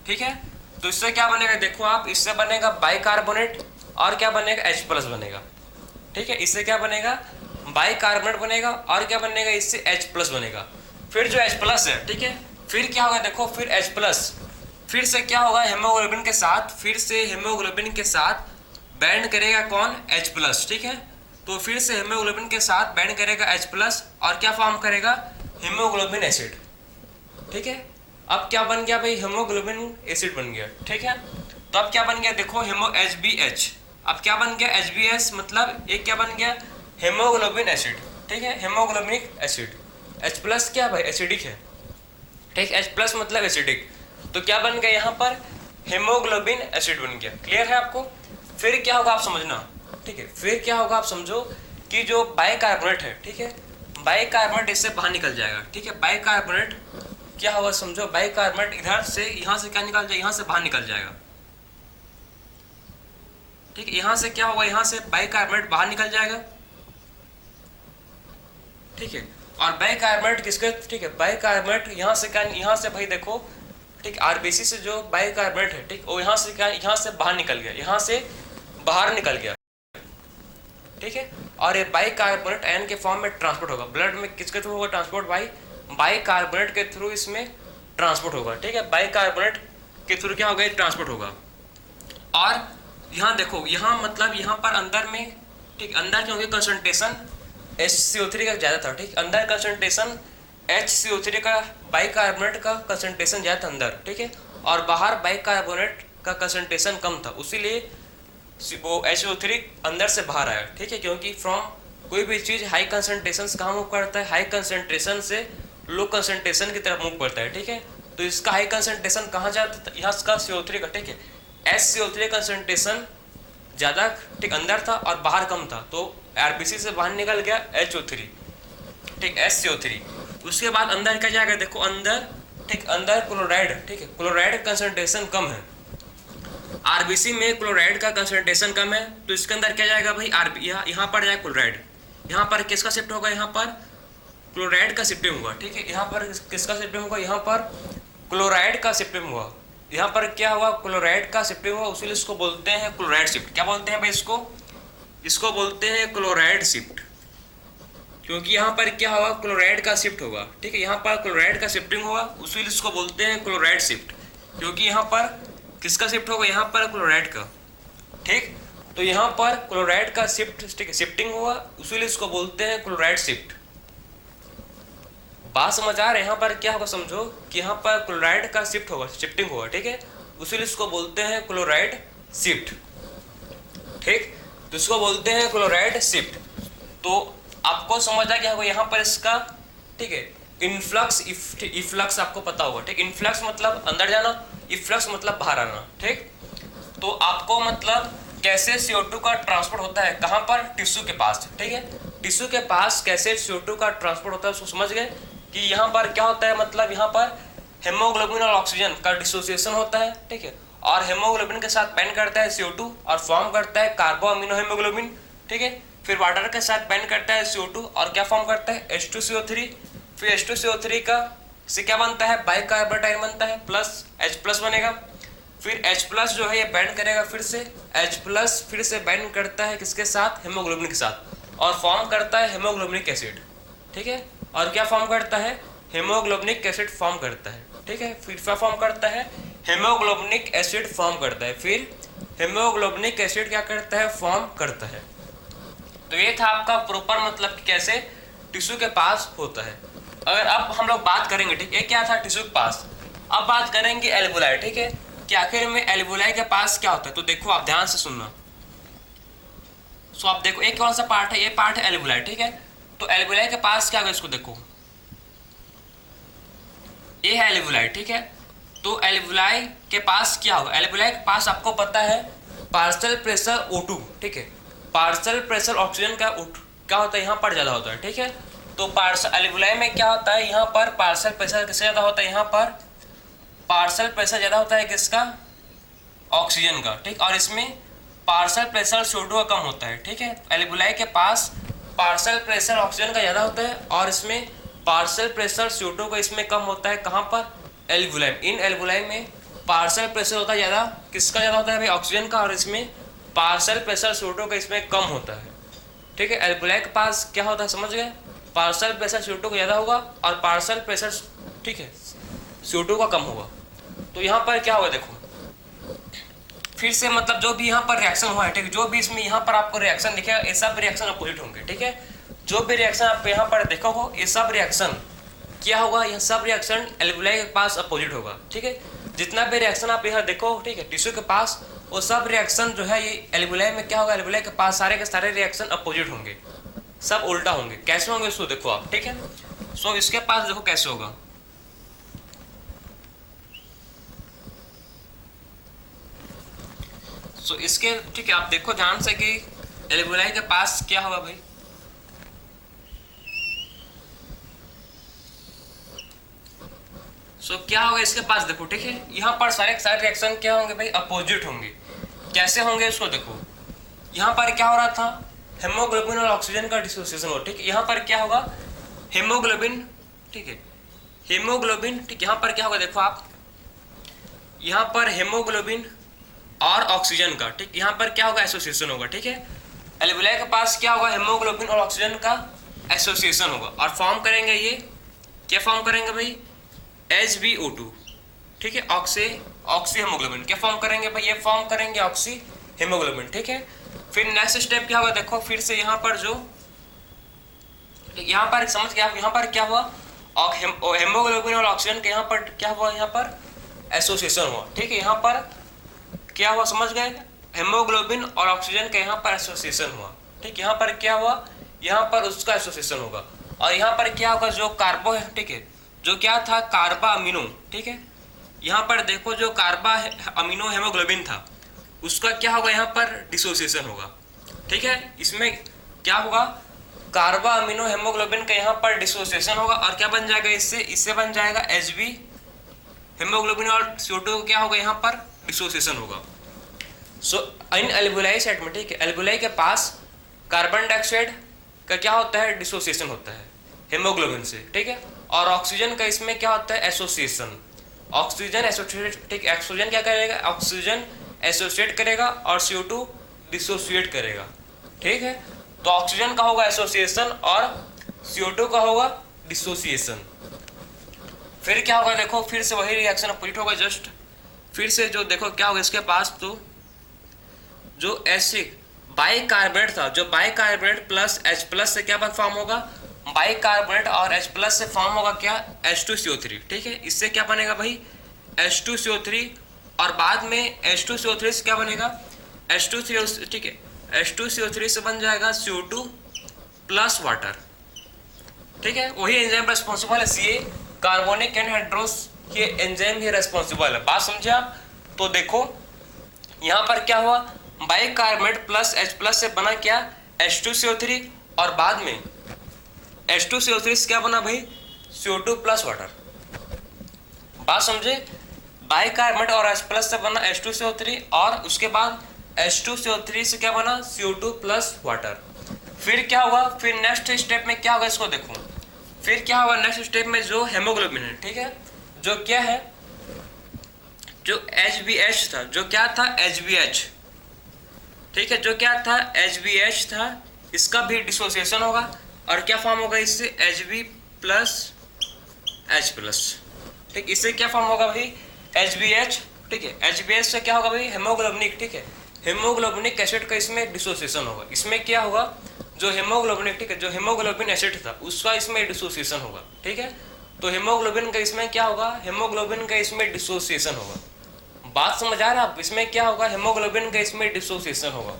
ठीक है। तो इससे क्या बनेगा, देखो आप, इससे बनेगा बाइकार्बोनेट और क्या बनेगा, H+ बनेगा, ठीक है। इससे क्या बनेगा, बाइकार्बोनेट बनेगा और क्या बनेगा, इससे H+ बनेगा। फिर जो H+ है, ठीक है, फिर क्या होगा, देखो फिर H+, फिर से क्या होगा, हेमोग्लोबिन के साथ, फिर से हेमोग्लोबिन के साथ बाइंड करेगा कौन, H+, ठीक है। तो फिर से हेमोग्लोबिन के साथ बाइंड करेगा H+ और क्या फॉर्म करेगा, हेमोग्लोबिन एसिड, ठीक है। अब क्या बन गया भाई, हेमोग्लोबिन एसिड बन गया, ठीक है। तो अब क्या बन गया, देखो HbH, अब क्या बन गया, HbH मतलब एक क्या बन गया, हेमोग्लोबिन एसिड, ठीक है, हेमोग्लोबिनिक एसिड। H+ क्या भाई, एसिडिक है, ठीक, H+ मतलब एसिडिक। तो क्या बन गया, यहाँ पर हेमोग्लोबिन एसिड बन गया। क्लियर है आपको। फिर क्या होगा आप समझना, ठीक है, फिर क्या होगा आप समझो कि जो बाइकार्बोनेट है, ठीक है, बाइकार्बोनेट इससे बाहर निकल जाएगा, ठीक है। बाइकार्बोनेट क्या होगा समझो, बाइकार्बोनेट इधर से यहाँ से क्या निकल जाएगा, यहाँ से बाहर निकल जाएगा, ठीक है। यहाँ से क्या होगा, यहाँ से बाइकार्बोनेट बाहर निकल जाएगा, ठीक है। और बाइकार्बोनेट किसके, ठीक है, बाइकार्बोनेट यहाँ से क्या, यहाँ से भाई देखो, ठीक, आरबीसी से जो बाइकार्बोनेट है, ठीक, वो यहाँ से क्या, यहाँ से बाहर निकल गया, यहाँ से बाहर निकल गया, ठीक है। और ये बाइकार्बोनेट आयन के फॉर्म में ट्रांसपोर्ट होगा, ब्लड में किसके थ्रू होगा ट्रांसपोर्ट, भाई बाइकार्बोनेट के थ्रू इसमें ट्रांसपोर्ट होगा, ठीक है। बाइकार्बोनेट के थ्रू क्या होगा, ट्रांसपोर्ट होगा। और यहाँ देखो, यहाँ मतलब यहाँ पर अंदर में, ठीक, अंदर क्या होगी कंसंट्रेशन HCO3 का ज़्यादा था, ठीक, अंदर कंसंट्रेशन HCO3 का, बाइकार्बोनेट का कंसंट्रेशन ज़्यादा था अंदर, ठीक है। और बाहर बाइकार्बोनेट का कंसंट्रेशन कम था, उसीलिए वो HCO3 अंदर से बाहर आया, ठीक है। क्योंकि फ्रॉम कोई भी चीज़ हाई कंसंट्रेशन कहाँ मूव करता है, हाई कंसंट्रेशन से लो कंसंट्रेशन की तरफ मूव करता है, ठीक है। तो इसका हाई कंसंट्रेशन कहाँ जाता है, यहाँ का CO3 का, ठीक है, HCO3 कंसंट्रेशन ज़्यादा, ठीक, अंदर था और बाहर कम था, तो आरबीसी से बाहर निकल गया HO3, ठीक, HCO3। उसके बाद अंदर क्या जाएगा, देखो अंदर, ठीक, अंदर क्लोराइड, ठीक है, क्लोराइड कंसंट्रेशन कम है, आरबीसी में क्लोराइड का कंसंट्रेशन कम है, तो इसके अंदर क्या जाएगा भाई, यहाँ पर जाएगा क्लोराइड, यहाँ पर किसका शिफ्ट होगा, यहाँ पर क्लोराइड का शिफ्टिंग होगा, ठीक है। यहाँ पर किसका शिफ्टिंग होगा, यहाँ पर क्लोराइड का शिफ्टिंग हुआ, यहाँ पर क्या हुआ, क्लोराइड का शिफ्टिंग हुआ, उसीलिए इसको बोलते हैं क्लोराइड शिफ्ट। क्या बोलते हैं भाई इसको बोलते हैं क्लोराइड शिफ्ट, क्योंकि यहाँ पर क्या होगा, क्लोराइड का शिफ्ट होगा, ठीक है। यहाँ पर क्लोराइड का शिफ्टिंग होगा, उसीलिए इसको बोलते हैं क्लोराइड शिफ्ट, क्योंकि यहाँ पर किसका शिफ्ट होगा, यहाँ पर क्लोराइड का, ठीक। तो यहाँ पर क्लोराइड का शिफ्ट, ठीक है, शिफ्टिंग हुआ, उसीलिए इसको बोलते हैं क्लोराइड शिफ्ट। बात समझ आ रहा है, यहाँ पर क्या होगा समझो कि यहाँ पर क्लोराइड का शिफ्ट होगा, शिफ्टिंग होगा, ठीक है, उसीलिए इसको बोलते हैं क्लोराइड शिफ्ट, ठीक। तो इसको बोलते हैं क्लोराइड शिफ्ट। तो आपको समझ आ गया होगा यहाँ पर इसका, ठीक है, इनफ्लक्स, इफ्लक्स आपको पता होगा, ठीक। इनफ्लक्स मतलब अंदर जाना, इफ्लक्स मतलब बाहर आना, ठीक। तो आपको मतलब कैसे CO2 का ट्रांसपोर्ट होता है, कहाँ पर, टिश्यू के पास, ठीक है। टिश्यू के पास कैसे CO2 का ट्रांसपोर्ट होता है उसको समझ गए कि यहाँ पर क्या होता है, मतलब यहाँ पर हेमोग्लोबिन और ऑक्सीजन का डिसोसिएशन होता है, ठीक है। और हेमोग्लोबिन के साथ बाइंड करता है CO2 और फॉर्म करता है कार्बो अमीनो हेमोग्लोबिन, ठीक है। फिर वाटर के साथ बाइंड करता है CO2 और क्या फॉर्म करता है H2CO3। फिर H2CO3 का से क्या बनता है, बाइकार्बोनेट आयन बनता है, प्लस H+ बनेगा। फिर H+ जो है ये बाइंड करेगा, फिर से H+ फिर से बाइंड करता है किसके साथ, हेमोग्लोबिन के साथ, और फॉर्म करता है हेमोग्लोबिनिक एसिड, ठीक है। और क्या फॉर्म करता है, हेमोग्लोबिनिक एसिड फॉर्म करता है, ठीक है। फिर क्या फॉर्म करता है, हेमोग्लोबिनिक एसिड फॉर्म करता है। फिर हेमोग्लोबिनिक एसिड क्या करता है, फॉर्म करता है। तो ये था आपका प्रॉपर मतलब कि कैसे टिश्यू के पास होता है। अगर अब हम लोग बात करेंगे, ठीक, ये क्या था टिश्यू के पास, अब बात करेंगे एल्वुलाई, ठीक है, कि आखिर में एल्वुलाई के पास क्या होता है। तो देखो आप ध्यान से सुनना। सो आप देखो एक कौन सा पार्ट है, ये पार्ट है एल्वुलाई, ठीक है। तो एल्वुलाई के पास क्या होगा, इसको देखो, ये है एल्वुलाई, ठीक है। तो एल्वुलाई के पास क्या होगा, एल्वुलाई के पास आपको पता है पार्शियल प्रेशर O2, ठीक है। पार्शियल प्रेशर ऑक्सीजन का क्या होता है, यहाँ पर ज़्यादा होता है, ठीक है। तो पार्शियल एल्वुलाई में क्या होता है, यहाँ पर पार्शियल प्रेशर किससे ज़्यादा होता है, यहाँ पर पार्शियल प्रेशर ज़्यादा होता है किसका, ऑक्सीजन का, ठीक। और इसमें पार्शियल प्रेशर CO2 का कम होता है, ठीक है। एल्वुलाई के पास पार्शियल प्रेशर ऑक्सीजन का ज़्यादा होता है और इसमें पार्शियल प्रेशर CO2 का इसमें कम होता है। कहाँ पर, एल्वुलाई। इन एल्वुलाई में पार्शियल प्रेशर होता है ज़्यादा, किसका ज़्यादा होता है भाई, ऑक्सीजन का, और इसमें पार्शियल प्रेशर CO2 का इसमें कम होता है, ठीक है। एल्वुलाई के पास क्या होता है समझ गए, पार्शियल प्रेशर CO2 का ज़्यादा होगा और पार्शियल प्रेशर, ठीक है, CO2 का कम होगा। तो यहाँ पर क्या होगा देखो, फिर से मतलब जो भी यहाँ पर रिएक्शन हुआ है, ठीक है, जो भी इसमें यहाँ पर आपको रिएक्शन दिखेगा, ये सब रिएक्शन अपोजिट होंगे, ठीक है। जो भी रिएक्शन आप यहाँ पर देखो हो, ये सब रिएक्शन क्या होगा, यह सब रिएक्शन एल्वुलाई के पास अपोजिट होगा, ठीक है। जितना भी रिएक्शन आप यहाँ देखो, ठीक है, टिश्यू के पास, वो सब रिएक्शन जो है ये एल्वुलाई में क्या होगा, एल्वुलाई के पास सारे के सारे रिएक्शन अपोजिट होंगे, सब उल्टा होंगे। कैसे होंगे इसको देखो आप, ठीक है। सो इसके पास देखो कैसे होगा, सो इसके, ठीक है, आप देखो ध्यान से कि एल्वुलाई के पास क्या होगा भाई, सो क्या होगा इसके पास, देखो ठीक है, यहाँ पर सारे रिएक्शन क्या होंगे भाई, अपोजिट होंगे। कैसे होंगे इसको देखो, यहाँ पर क्या हो रहा था, हेमोग्लोबिन और ऑक्सीजन का डिसोसिएशन हो, ठीक है। यहाँ पर क्या होगा, हेमोग्लोबिन, ठीक है, हेमोग्लोबिन, ठीक, यहाँ पर क्या होगा देखो आप, यहाँ पर हेमोग्लोबिन और ऑक्सीजन का, ठीक, यहाँ पर क्या होगा, एसोसिएशन होगा, ठीक है। एल्वेलाई के पास क्या होगा, हेमोग्लोबिन और ऑक्सीजन का एसोसिएशन होगा और फॉर्म करेंगे, ये क्या फॉर्म करेंगे भाई, HbO2, ठीक है, ऑक्सी हेमोग्लोबिन। क्या फॉर्म करेंगे भाई, ये फॉर्म करेंगे ऑक्सी हेमोग्लोबिन, ठीक है। फिर नेक्स्ट स्टेप क्या होगा देखो, फिर से यहाँ पर जो, यहाँ पर समझ गया, यहाँ पर क्या हुआ, हेमोग्लोबिन और ऑक्सीजन के यहाँ पर क्या हुआ, यहाँ पर एसोसिएशन हुआ, ठीक है। यहाँ पर क्या हुआ समझ गए, हेमोग्लोबिन और ऑक्सीजन के यहाँ पर एसोसिएशन हुआ, ठीक। यहाँ पर क्या हुआ, यहाँ पर उसका एसोसिएशन होगा और यहाँ पर क्या होगा, जो कार्बो है, ठीक है, जो क्या था, कार्बा अमीनो, ठीक है। यहाँ पर देखो जो कार्बा अमीनो हेमोग्लोबिन था उसका क्या होगा, यहाँ पर डिसोसिएशन होगा, ठीक है। इसमें क्या होगा, कार्बा अमीनो हेमोग्लोबिन का यहाँ पर डिसोसिएशन होगा और क्या बन जाएगा, इससे बन जाएगा Hb, हेमोग्लोबिन और CO2 क्या होगा, यहाँ पर डिसोसिएशन होगा। सो इन एल्वेलाई साइड में, ठीक है, एल्वेलाई के पास कार्बन डाइऑक्साइड का क्या होता है, डिसोसिएशन होता है हेमोग्लोबिन से, ठीक है। और ऑक्सीजन का इसमें क्या होता है, एसोसिएशन, ऑक्सीजन एसोसिएट, ठीक, ऑक्सीजन क्या करेगा, ऑक्सीजन एसोसिएट करेगा और CO2 डिसोसिएट करेगा, ठीक है। तो ऑक्सीजन का होगा एसोसिएशन और CO2 का होगा डिसोसिएशन। फिर क्या होगा देखो, फिर से वही रिएक्शन अपोजिट होगा, जस्ट फिर से जो देखो क्या होगा इसके पास, तो जो एसिड बाइकार्बोनेट था, जो बाइकार्बोनेट प्लस H+ से क्या फॉर्म होगा, बाइकार्बोनेट और H+ से फॉर्म होगा क्या, H2CO3, ठीक है। इससे क्या बनेगा भाई, H2CO3 और बाद में H2CO3 से क्या बनेगा, H2CO3, ठीक है, H2CO3 से बन जाएगा CO2 प्लस वाटर, ठीक है। वही एंजाइम रेस्पॉन्सिबल है, CA कार्बोनिक एनहाइड्रोस, ये एंजाइम ही रेस्पॉन्सिबल है, बात समझे आप। तो देखो यहाँ पर क्या हुआ, बाइकार्बोनेट प्लस H+ से बना क्या, H2CO3 और बाद में H2CO3 से क्या बना भाई, CO2 प्लस वाटर, बात समझे। बाइकार्बोनेट और H+ से बना H2CO3 और उसके बाद H2CO3 से क्या बना, CO2 प्लस वाटर। फिर क्या होगा, फिर नेक्स्ट स्टेप में क्या होगा इसको देखो, फिर क्या होगा नेक्स्ट स्टेप में, जो हेमोग्लोबिन है, ठीक है, जो क्या है, जो HbH था, जो क्या था HbH, ठीक है, जो क्या था HbH था, इसका भी डिसोसिएशन होगा और क्या फॉर्म होगा इससे, Hb प्लस H+, ठीक। इससे क्या फॉर्म होगा भाई, HbH, ठीक है, HbH से क्या होगा भाई, हेमोग्लोबिनिक, ठीक है, हेमोग्लोबिनिक एसिड का इसमें डिसोसिएशन होगा। इसमें क्या होगा, जो हेमोग्लोबिनिक, ठीक है, जो हेमोग्लोबिन एसिड था उसका इसमें डिसोसिएशन होगा, ठीक है। तो हेमोग्लोबिन का इसमें क्या होगा, हेमोग्लोबिन का इसमें डिसोसिएशन होगा, बात समझ आ रहा है आप। इसमें क्या होगा, हेमोग्लोबिन का इसमें डिसोसिएशन होगा।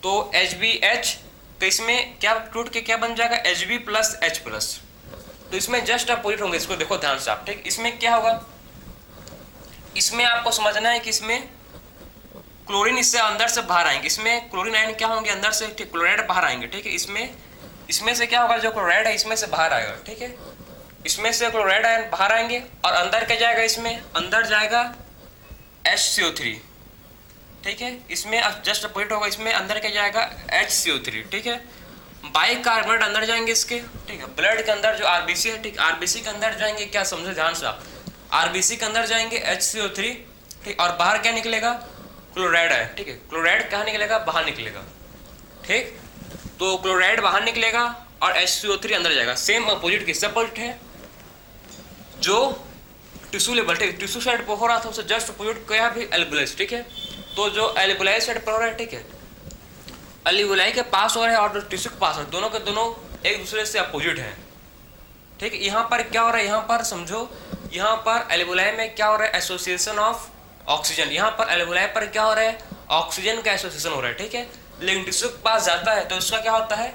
तो HbH तो इसमें क्या टूट के क्या बन जाएगा, Hb प्लस H+, तो इसमें जस्ट अपोजिट होंगे, इसको देखो ध्यान से आप, ठीक। इसमें क्या होगा, इसमें आपको समझना है कि इसमें क्लोरीन इससे अंदर से बाहर आएंगे, इसमें क्लोरीन आयन क्या होंगे अंदर से, ठीक, क्लोराइड बाहर आएंगे, ठीक है। इसमें से क्या होगा, जो क्लोराइड है इसमें से बाहर आएगा, ठीक है, इसमें से क्लोराइड आयन बाहर आएंगे और अंदर क्या जाएगा, इसमें अंदर जाएगा HCO3, ठीक है। इसमें जस्ट अपोजिट होगा, इसमें अंदर क्या जाएगा HCO3, ठीक है। बाइकार्बोनेट अंदर जाएंगे इसके, ठीक है, ब्लड के अंदर जो RBC है, ठीक, RBC के अंदर जाएंगे, क्या समझे ध्यान से आप, RBC के अंदर जाएंगे HCO3, ठीक, और बाहर क्या निकलेगा, क्लोराइड है, ठीक है। क्लोराइड कहाँ निकलेगा, बाहर निकलेगा, ठीक। तो क्लोराइड बाहर निकलेगा और HCO3 अंदर जाएगा। सेम अपोजिट किससे अपोजिट है, जो टिश्यू लेवल, ठीक, टिश्यू साइड पर हो रहा था उससे जस्ट अपोजिट क्या भी एल्वेलाई, ठीक है। तो जो एल्वेलाई साइड पर हो रहा है, ठीक है, एल्वेलाई के पास हो रहा है और जो टिश्यू के पास है, दोनों के दोनों एक दूसरे से अपोजिट हैं, ठीक। यहाँ पर क्या हो रहा है, यहाँ पर समझो, यहाँ पर एल्वेलाई में क्या हो रहा है, एसोसिएशन ऑफ ऑक्सीजन, यहाँ पर एल्वेलाई पर क्या हो रहा है, ऑक्सीजन का एसोसिएशन हो रहा है, ठीक है। लेकिन टिश्यू के पास जाता है तो उसका क्या होता है,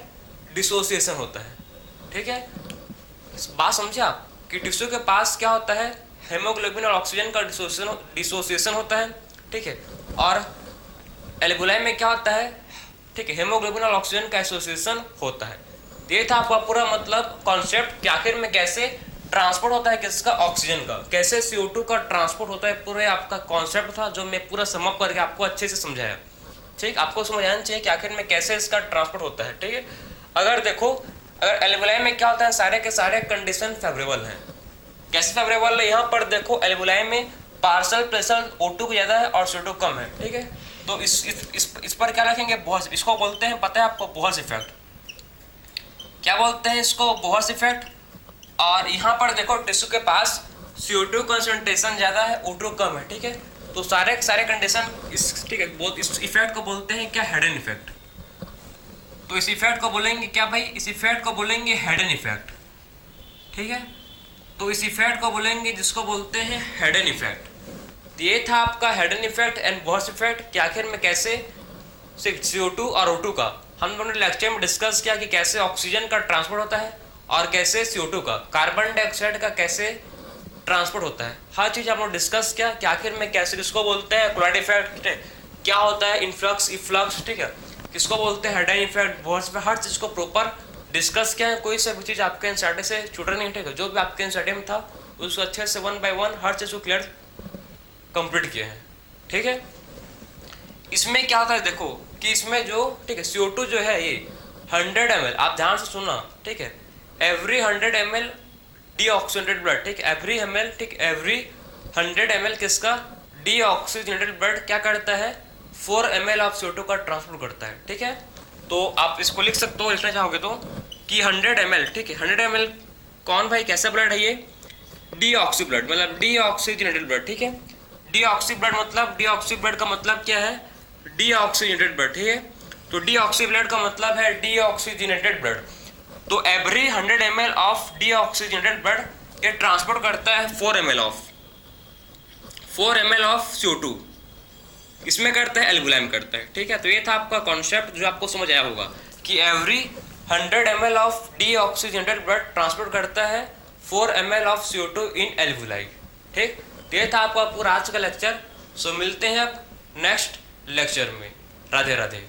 डिसोसिएशन होता है, ठीक है। बात समझे आप कि टिश्यू के पास क्या होता है, हेमोग्लोबिन और ऑक्सीजन का डिसोसिएशन होता है, ठीक है। और एल्वेलाई में क्या होता है, ठीक है, हेमोग्लोबिन और ऑक्सीजन का एसोसिएशन होता है। ये था आपका पूरा मतलब कॉन्सेप्ट कि आखिर में कैसे ट्रांसपोर्ट होता है किसका, ऑक्सीजन का। कैसे CO2 का ट्रांसपोर्ट होता है, पूरे आपका कॉन्सेप्ट था जो मैं पूरा समअप करके आपको अच्छे से समझाया। ठीक, आपको समझ आना चाहिए कि आखिर में कैसे इसका ट्रांसपोर्ट होता है। ठीक है, अगर देखो, अगर एल्वुलाई में क्या होता है, सारे के सारे कंडीशन फेवरेबल हैं। कैसे फेवरेबल है, यहाँ पर देखो एल्वुलाई में पार्शियल प्रेशर O2 ज़्यादा है और CO2 कम है। ठीक है, तो इस पर क्या रखेंगे, बोहर्स, इसको बोलते हैं, पता है आपको, बोहर्स इफेक्ट। क्या बोलते हैं इसको, बोहर्स इफेक्ट। और यहाँ पर देखो टिश्यू के पास CO2 कंसंट्रेशन ज़्यादा है, O2 कम है। ठीक है, तो सारे कंडीशन इस, ठीक है, बहुत इस इफेक्ट को बोलते हैं क्या, हेडन इफेक्ट। तो इस इफेक्ट को बोलेंगे क्या भाई, इस इफेक्ट को बोलेंगे हेडन इफेक्ट। ठीक है, तो इस इफेक्ट को बोलेंगे जिसको बोलते हैं हेडन इफेक्ट। तो ये था आपका Hayden effect and Bohr's effect कि आखिर में कैसे CO2 और O2 का हम लोगों ने लेक्चर में डिस्कस किया कि कैसे ऑक्सीजन का ट्रांसपोर्ट होता है और कैसे CO2 का, कार्बन डाइऑक्साइड का कैसे ट्रांसपोर्ट होता है। हर चीज़ हम लोग डिस्कस किया कि आखिर में कैसे, किसको बोलते हैं क्लोराइड इफेक्ट, क्या होता है इनफ्लक्स इफ्लक्स, ठीक है, किसको बोलते हैं हेडन इफेक्ट, बोहर्स इफेक्ट, हर चीज़ को प्रॉपर डिस्कस किया है। कोई सा भी चीज़ आपके एनसीईआरटी से छूटा नहीं, ठीक है, जो भी आपके एनसीईआरटी में था उसको अच्छे से 1 बाय 1 हर चीज़ को क्लियर कंप्लीट किए हैं। ठीक है, इसमें क्या होता है देखो कि इसमें जो, ठीक है, CO2 जो है ये 100 ml, आप ध्यान से सुनना, ठीक है, एवरी 100 ml डीऑक्सीजनेटेड ब्लड, ठीक, एवरी ml, ठीक, एवरी 100 ml किसका, डीऑक्सीजनेटेड ब्लड क्या करता है, 4 ml ऑफ CO2 का ट्रांसपोर्ट करता है। ठीक है, तो आप इसको लिख सकते हो, लिखना चाहोगे तो, कि 100 ml, ठीक है, 100 ml कौन भाई, कैसा ब्लड है ये, डीऑक्सी ब्लड, मतलब डीऑक्सीजनेटेड ब्लड। ठीक है, डीऑक्सी ब्लड मतलब, डीऑक्सी ब्लड का मतलब क्या है, डीऑक्सीजनेटेड ब्लड। ठीक है, तो डीऑक्सी ब्लड का मतलब है डीऑक्सीजनेटेड ब्लड। तो every 100 ml of deoxygenated blood ये ट्रांसपोर्ट करता है 4 ml ऑफ CO2, इसमें करता है एल्वुलाई में करता है। ठीक है, तो ये था आपका कॉन्सेप्ट जो आपको समझ आया होगा कि every 100 ml of deoxygenated blood transport करता है 4 ml of CO2 in alveoli. ठीक, तो ये था आपका पूरा आज का लेक्चर। सो मिलते हैं अब नेक्स्ट लेक्चर में। राधे राधे।